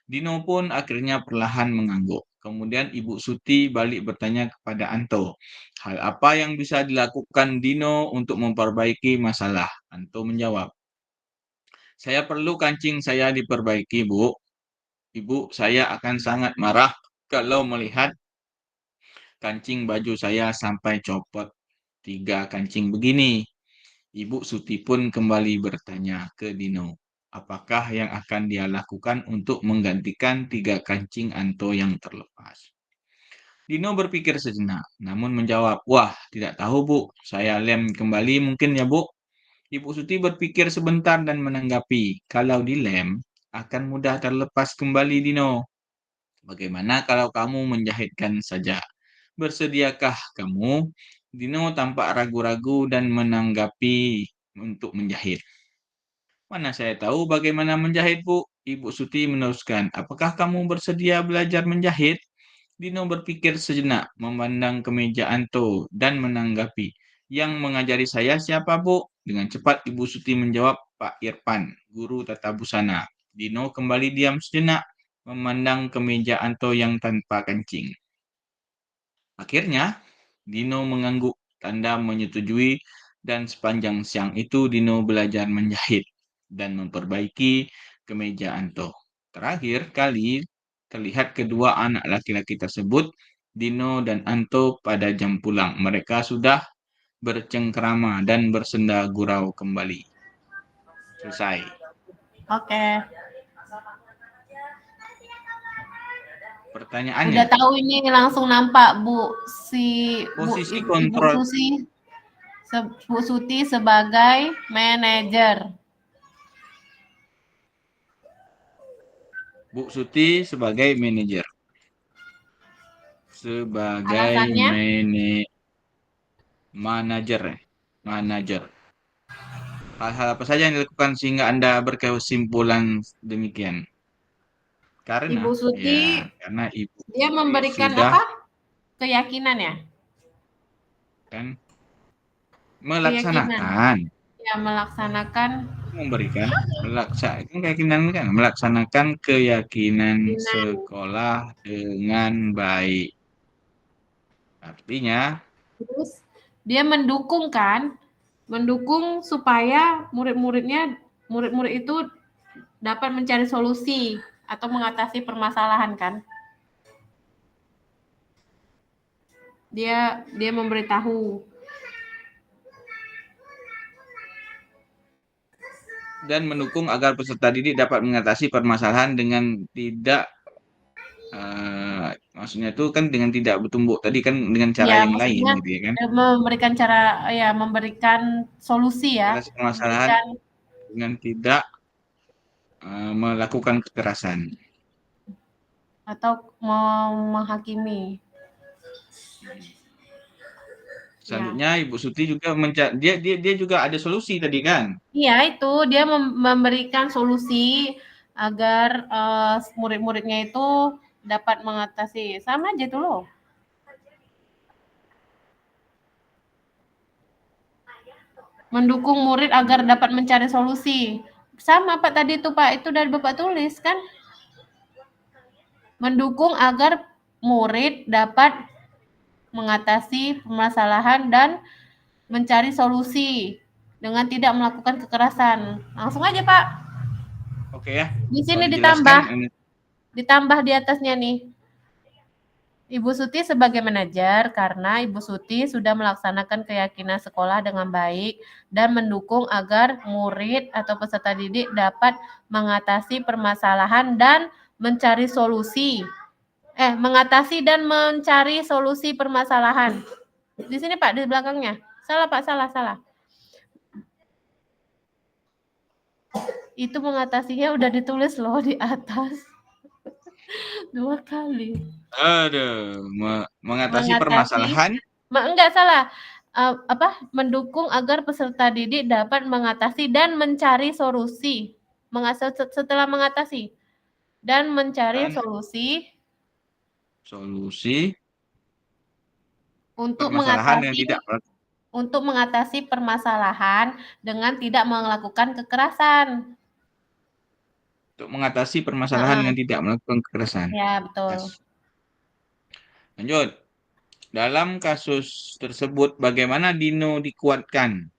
Dino pun akhirnya perlahan mengangguk. Kemudian Ibu Suti balik bertanya kepada Anto, hal apa yang bisa dilakukan Dino untuk memperbaiki masalah? Anto menjawab, saya perlu kancing saya diperbaiki, Bu. Ibu, saya akan sangat marah kalau melihat kancing baju saya sampai copot 3 kancing begini. Ibu Suti pun kembali bertanya ke Dino, apakah yang akan dia lakukan untuk menggantikan 3 kancing Anto yang terlepas. Dino berpikir sejenak, namun menjawab, wah, tidak tahu, Bu. Saya lem kembali mungkin ya, Bu. Ibu Suti berpikir sebentar dan menanggapi, kalau dilem, akan mudah terlepas kembali, Dino. Bagaimana kalau kamu menjahitkan saja? Bersediakah kamu? Dino tampak ragu-ragu dan menanggapi untuk menjahit. Mana saya tahu bagaimana menjahit, Bu? Ibu Suti meneruskan, apakah kamu bersedia belajar menjahit? Dino berpikir sejenak, memandang ke meja Anto, dan menanggapi. Yang mengajari saya siapa, Bu? Dengan cepat Ibu Suti menjawab, Pak Irfan, guru tata busana. Dino kembali diam sejenak, memandang ke meja Anto yang tanpa kancing. Akhirnya, Dino mengangguk, tanda menyetujui, dan sepanjang siang itu Dino belajar menjahit dan memperbaiki kemeja Anto. Terakhir kali terlihat kedua anak laki-laki tersebut, Dino dan Anto, pada jam pulang. Mereka sudah bercengkrama dan bersenda gurau kembali. Selesai. Oke. Pertanyaannya, Udah tahu ini langsung nampak Bu posisi Ibu kontrol Bu Suti sebagai manajer. Bu Suti sebagai manajer. Sebagai Alasannya? manajer. Hal-hal apa saja yang dilakukan sehingga Anda berkesimpulan demikian? Karena Ibu Suti karena Ibu dia memberikan sudah apa? Keyakinan ya? kan Keyakinan. melaksanakan, Ya, melaksanakan memberikan, melaksanakan keyakinan keyakinan. sekolah dengan baik. Artinya, Terus dia mendukung kan? Mendukung supaya murid-murid itu dapat mencari solusi atau mengatasi permasalahan kan? Dia memberitahu. dan mendukung agar peserta didik dapat mengatasi permasalahan dengan tidak maksudnya itu kan dengan tidak bertumbuk tadi kan dengan cara Ya, yang lain maksudnya gitu ya kan. memberikan solusi ya. Mengatasi permasalahan dengan tidak melakukan kekerasan. Atau menghakimi. Selanjutnya Ibu Suti juga dia juga ada solusi tadi kan? Iya, itu dia memberikan solusi agar murid-muridnya itu dapat mengatasi. Sama aja itu loh. Mendukung murid agar dapat mencari solusi. Sama Pak tadi itu Pak, itu dari Bapak tulis kan? Mendukung agar murid dapat mengatasi permasalahan dan mencari solusi dengan tidak melakukan kekerasan. Langsung aja Pak. Oke ya. Di sini dijelaskan, ditambah di atasnya nih. Ibu Suti sebagai manajer karena Ibu Suti sudah melaksanakan keyakinan sekolah dengan baik dan mendukung agar murid atau peserta didik dapat mengatasi permasalahan dan mencari solusi. Mengatasi dan mencari solusi permasalahan. Di sini Pak, di belakangnya. Salah Pak, salah. Itu mengatasinya udah ditulis loh di atas. 2 kali. Aduh, mengatasi permasalahan. Enggak salah. Mendukung agar peserta didik dapat mengatasi dan mencari solusi. Setelah mengatasi dan mencari solusi untuk mengatasi permasalahan dengan tidak melakukan kekerasan. untuk mengatasi permasalahan Heeh. dengan tidak melakukan kekerasan. Ya, betul. Lanjut. Dalam kasus tersebut, bagaimana Dino dikuatkan?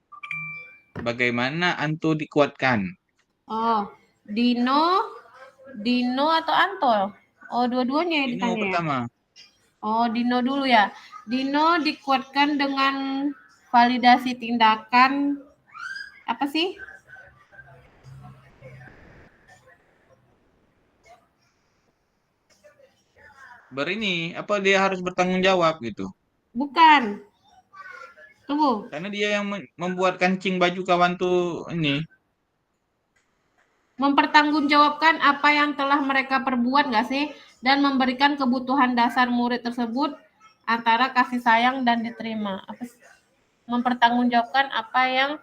Bagaimana Anto dikuatkan? Oh, Dino atau Anto? Oh, dua-duanya ya Dino ditanya ya. pertama. Oh, Dino dulu ya. Dino dikuatkan dengan validasi tindakan apa sih? Apa dia harus bertanggung jawab gitu? Bukan. Tunggu. Karena dia yang membuat kancing baju kawan tuh ini. Mempertanggungjawabkan apa yang telah mereka perbuat nggak sih? Dan memberikan kebutuhan dasar murid tersebut antara kasih sayang dan diterima. Apa sih? Mempertanggungjawabkan apa yang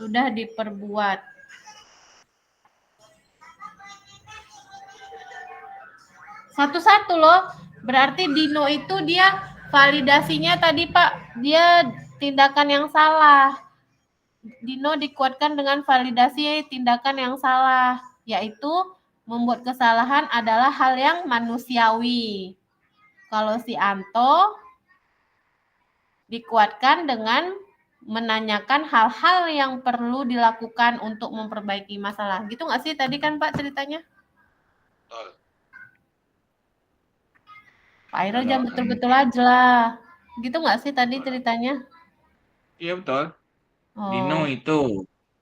sudah diperbuat. Satu-satu loh. Berarti Dino itu dia validasinya tadi Pak, dia tindakan yang salah. Dino dikuatkan dengan validasi tindakan yang salah, yaitu membuat kesalahan adalah hal yang manusiawi. Kalau si Anto dikuatkan dengan menanyakan hal-hal yang perlu dilakukan untuk memperbaiki masalah. Gitu nggak sih tadi kan Pak ceritanya? Betul. Pak Iro Kalau jangan betul-betul aja lah. Gitu nggak sih tadi ceritanya? Iya betul. Dino Oh. itu.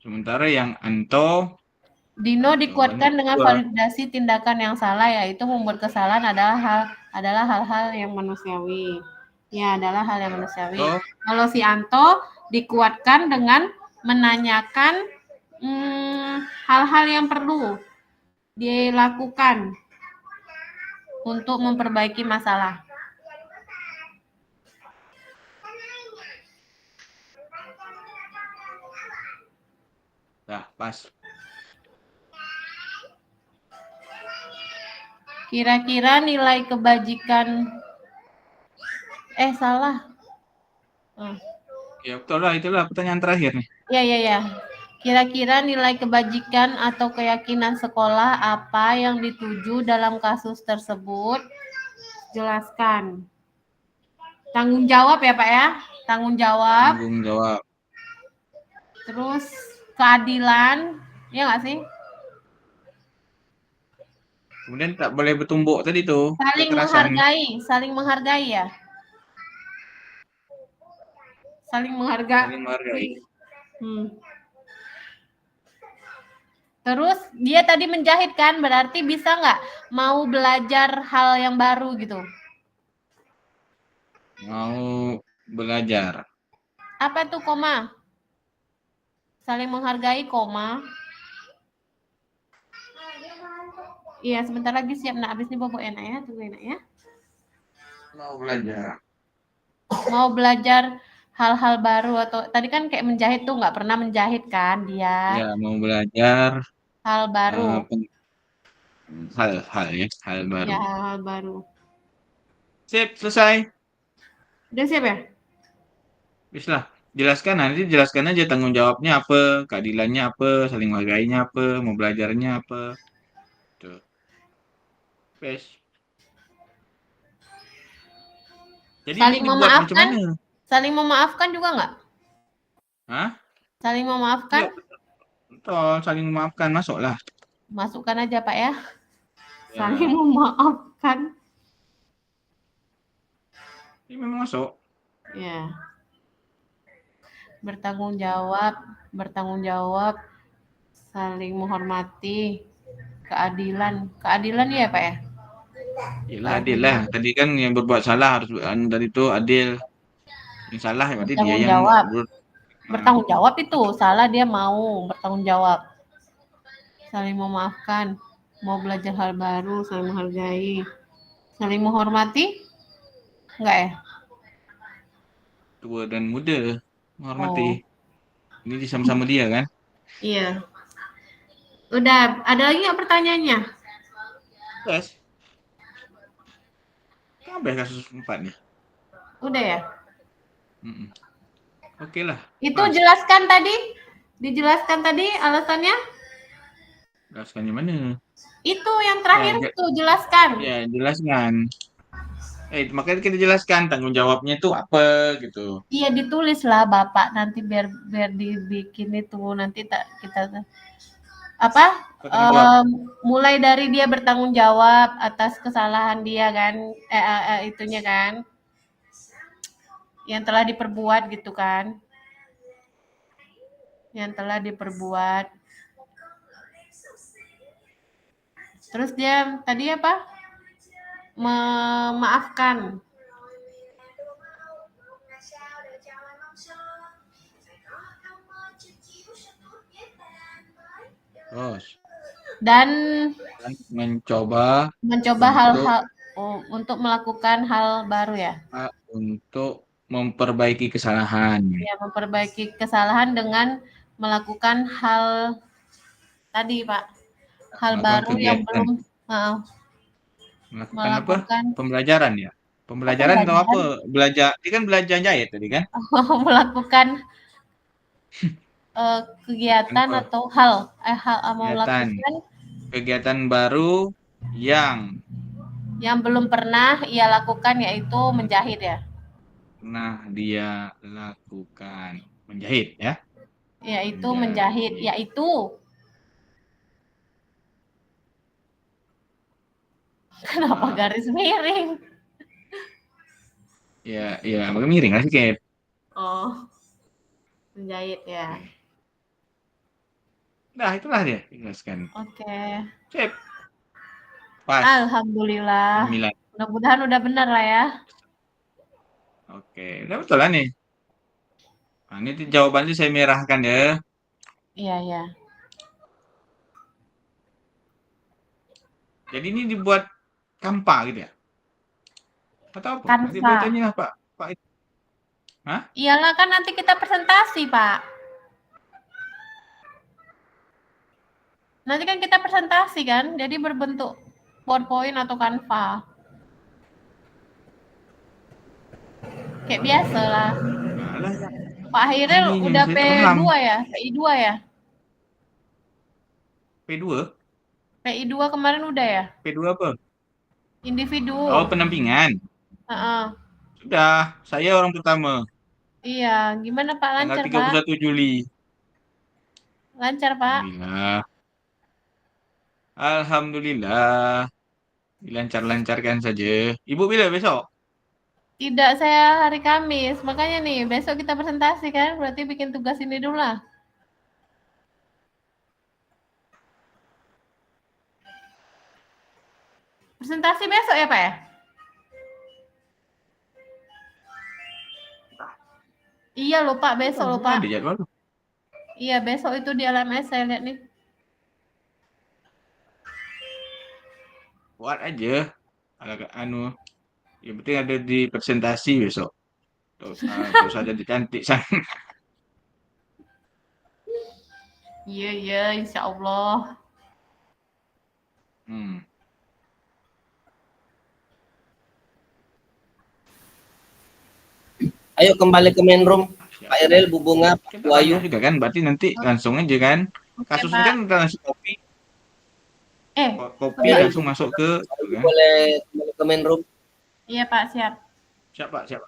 Sementara yang Anto Dino jawabannya dikuatkan dengan dua. validasi tindakan yang salah, yaitu membuat kesalahan adalah hal-hal yang manusiawi. Ya, adalah hal yang manusiawi. Anto Kalau si Anto dikuatkan dengan menanyakan hal-hal yang perlu dilakukan untuk memperbaiki masalah. Nah, pas. Kira-kira nilai kebajikan salah. Ya betul lah, itulah pertanyaan terakhir nih. Ya. Kira-kira nilai kebajikan atau keyakinan sekolah apa yang dituju dalam kasus tersebut? Jelaskan. Tanggung jawab ya Pak ya? Tanggung jawab. Tanggung jawab. Terus keadilan. Ya nggak sih? Kemudian tak boleh bertumbuk tadi tuh. Saling Kekerasan. menghargai ya. Saling menghargai. Saling menghargai. Terus dia tadi menjahit kan, berarti bisa nggak mau belajar hal yang baru gitu? Mau belajar. Apa tuh koma? Saling menghargai koma. Iya, sebentar lagi siap. Nah, abis ini bobo enak ya, tunggu enak ya. Mau belajar. Mau belajar hal-hal baru atau tadi kan kayak menjahit tuh nggak pernah menjahit kan dia? Ya, mau belajar Hal baru. hal baru. Ya, hal baru. Sip, selesai. Udah siap ya? Bislah. Jelaskan aja tanggung jawabnya apa, keadilannya apa, saling menghargainya apa, mau belajarnya apa. Tuh. Wes. Jadi Saling ini dibuat macam memaafkan? mana? Saling memaafkan juga nggak? Hah? Saling memaafkan? Ya, betul, saling memaafkan, masuklah. Masukkan aja Pak ya. Ya. Saling memaafkan. Ini memang masuk. Ya. Bertanggung jawab, saling menghormati, keadilan ya Pak ya? Yalah adil lah. Tadi kan yang berbuat salah harus dari itu adil. Yang salah berarti dia Bertanggung yang jawab. Bertanggung jawab itu, salah dia mau bertanggung jawab. Saling memaafkan, mau belajar hal baru, saling menghargai, saling menghormati, enggak ya? Tua dan muda menghormati. Ini sama-sama dia kan? Iya. Udah, ada lagi nggak pertanyaannya? Yes. Sampai kasus 4 nih. Udah ya? Oke lah. Itu jelaskan tadi? Dijelaskan tadi alasannya? Jelaskan di mana? Itu yang terakhir Ya, itu jelaskan. ya jelaskan. Makanya kita jelaskan tanggung jawabnya itu apa gitu. Iya ditulis lah Bapak nanti biar biar dibikin itu nanti kita apa Apa tanggung jawab? mulai dari dia bertanggung jawab atas kesalahan dia kan itunya kan yang telah diperbuat gitu kan yang telah diperbuat terus dia tadi apa memaafkan Terus dan mencoba mencoba untuk hal-hal untuk melakukan hal baru ya. untuk memperbaiki kesalahan. Ya, memperbaiki kesalahan dengan melakukan hal tadi, Pak. Hal Melakukan baru yang kegiatan. belum Melakukan apa? melakukan Pembelajaran ya? Pembelajaran atau apa? Belajar. Ini kan belajar jahit tadi kan? melakukan kegiatan Apa? atau hal mau Kegiatan. melakukan Kegiatan baru yang belum pernah ia lakukan yaitu menjahit ya. pernah dia lakukan. Menjahit ya? Yaitu menjahit, yaitu kenapa garis miring? Ya, agak miring lah sedikit. Oh, menjahit ya. Nah, itulah dia jelaskan. Oke. Sip. Pas. Alhamdulillah. 9. Mudah-mudahan udah benar lah ya. Oke, udah betul lah nih. Nah, ini jawabannya saya merahkan ya. Iya, iya. Jadi ini dibuat Canva gitu ya? Atau apa? Nanti Canva. boleh tanya lah Pak. Hah? Iyalah kan nanti kita presentasi, Pak. Nanti kan kita presentasi kan, jadi berbentuk PowerPoint atau Canva. Kayak biasa lah. Alah, Pak Hairil ini udah saya tak paham. P2 ya? PI2 ya? P2? PI2 kemarin udah ya? P2 apa? Individu. Oh, pendampingan. Heeh. Sudah, saya orang pertama. Iya, gimana Pak? Tanggal Lancar, Pak? 31 Juli. Lancar, Pak? Alhamdulillah. Alhamdulillah. Dilancar-lancarkan saja. Ibu bila besok? Tidak, saya hari Kamis. Makanya nih, besok kita presentasi kan? Berarti bikin tugas ini dulu lah. Presentasi besok ya, Pak ya? Iya loh, Pak. Besok loh, Pak. Ada jadwal. Iya, besok itu di LMS saya lihat nih. Buat aja. Anu, yang penting ada di presentasi besok. Terus ada di cantik sana. Iya, iya, insya Allah. Ayo kembali ke main room. Pak Iril, Bu Bunga, Bu Ayu. Juga kan, berarti nanti langsung aja kan. Kasusnya kan langsung kopi. Kopi langsung masuk ke. Boleh kembali ke main room. Iya, Pak, siap. Siap, Pak, siap.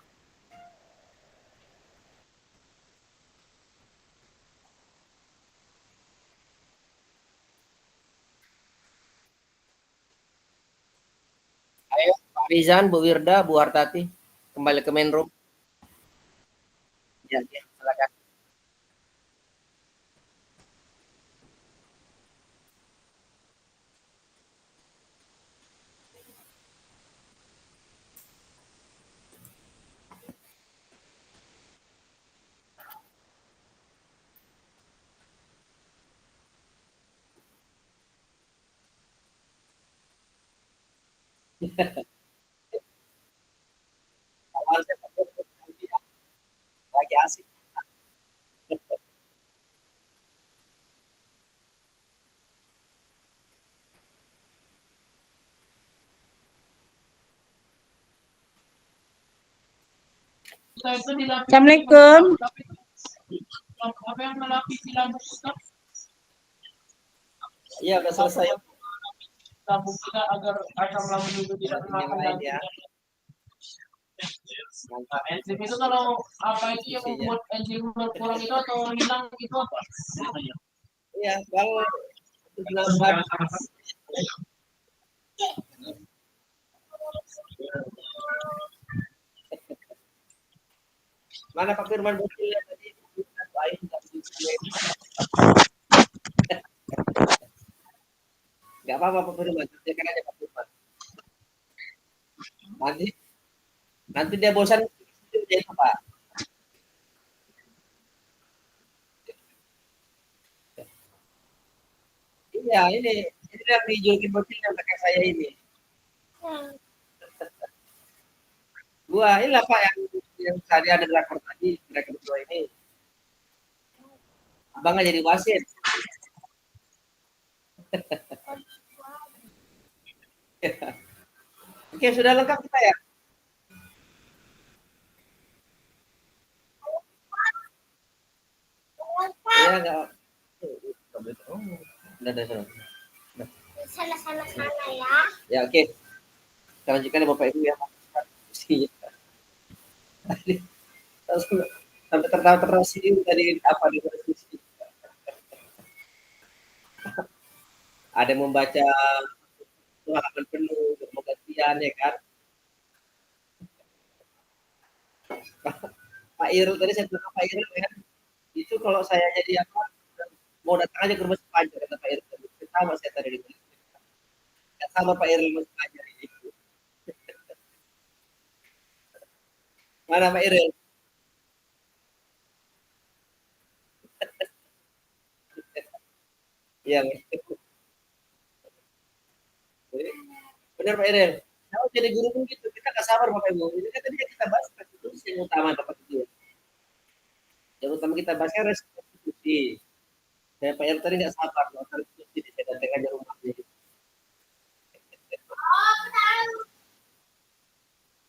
Ayo, Pak Rizan, Bu Wirda, Bu Hartati, kembali ke main room. Ya, silakan. Lagi asik. Assalamualaikum. Iya, udah selesai. agar asam lambung itu tidak Yang lain ya. Nah, enzim itu kalau apa itu yang Isinya. membuat enzim berkurang itu atau hilang itu apa? Iya, kalau lambat. Mana Pak Firman buktinya tadi? Nggak apa-apa Pak Firman, kerjakan aja Pak Firman. Nanti dia bosan dia itu Pak. Iya, ini yang dijulukin bocil yang pakai saya ini. Gua inilah Pak yang tadi ada drakor tadi, drakor kedua ini. Abang nggak jadi wasit. Oke, sudah lengkap kita ya? Iya, enggak. Oh, udah sana. Sana ya. Ya, oke. Kita lanjutkan ya Bapak Ibu ya. Sampai tertawa sini dari apa di diskusi. Ada yang membaca halaman penuh untuk gantian ya kan. Pak Irul tadi saya bilang Pak Irul ya, itu kalau saya jadi apa mau datang aja ke rumah sepanjang kata Pak Irul tadi. Sama saya tadi di sama Pak Irul masih ajar ini. Mana Pak Irul? Iya, benar Pak Irul. Kalau jadi guru pun gitu, kita nggak sabar Bapak Ibu. Ini kan tadi kita bahas konstitusi yang utama Bapak Ibu. Yang utama kita bahas kan restitusi. Saya Pak Irul tadi nggak sabar kalau konstitusi saya datang aja rumahnya.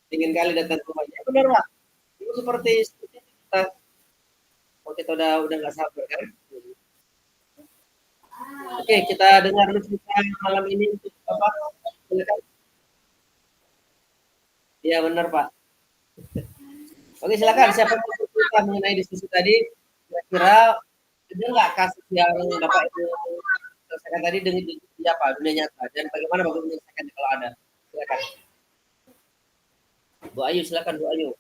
Ingin kali datang ke rumahnya. Benar Pak. Itu seperti kita, kalau kita udah nggak sabar kan. Oke, kita dengar dulu cerita malam ini untuk apa? Silakan. Iya benar Pak. Oke silakan siapa yang mau bercerita mengenai diskusi tadi? Kira-kira ada nggak kasus yang Bapak Ibu selesaikan tadi dengan apa dunia nyata dan bagaimana Bapak menyelesaikannya kalau ada? Silakan. Bu Ayu silakan Bu Ayu.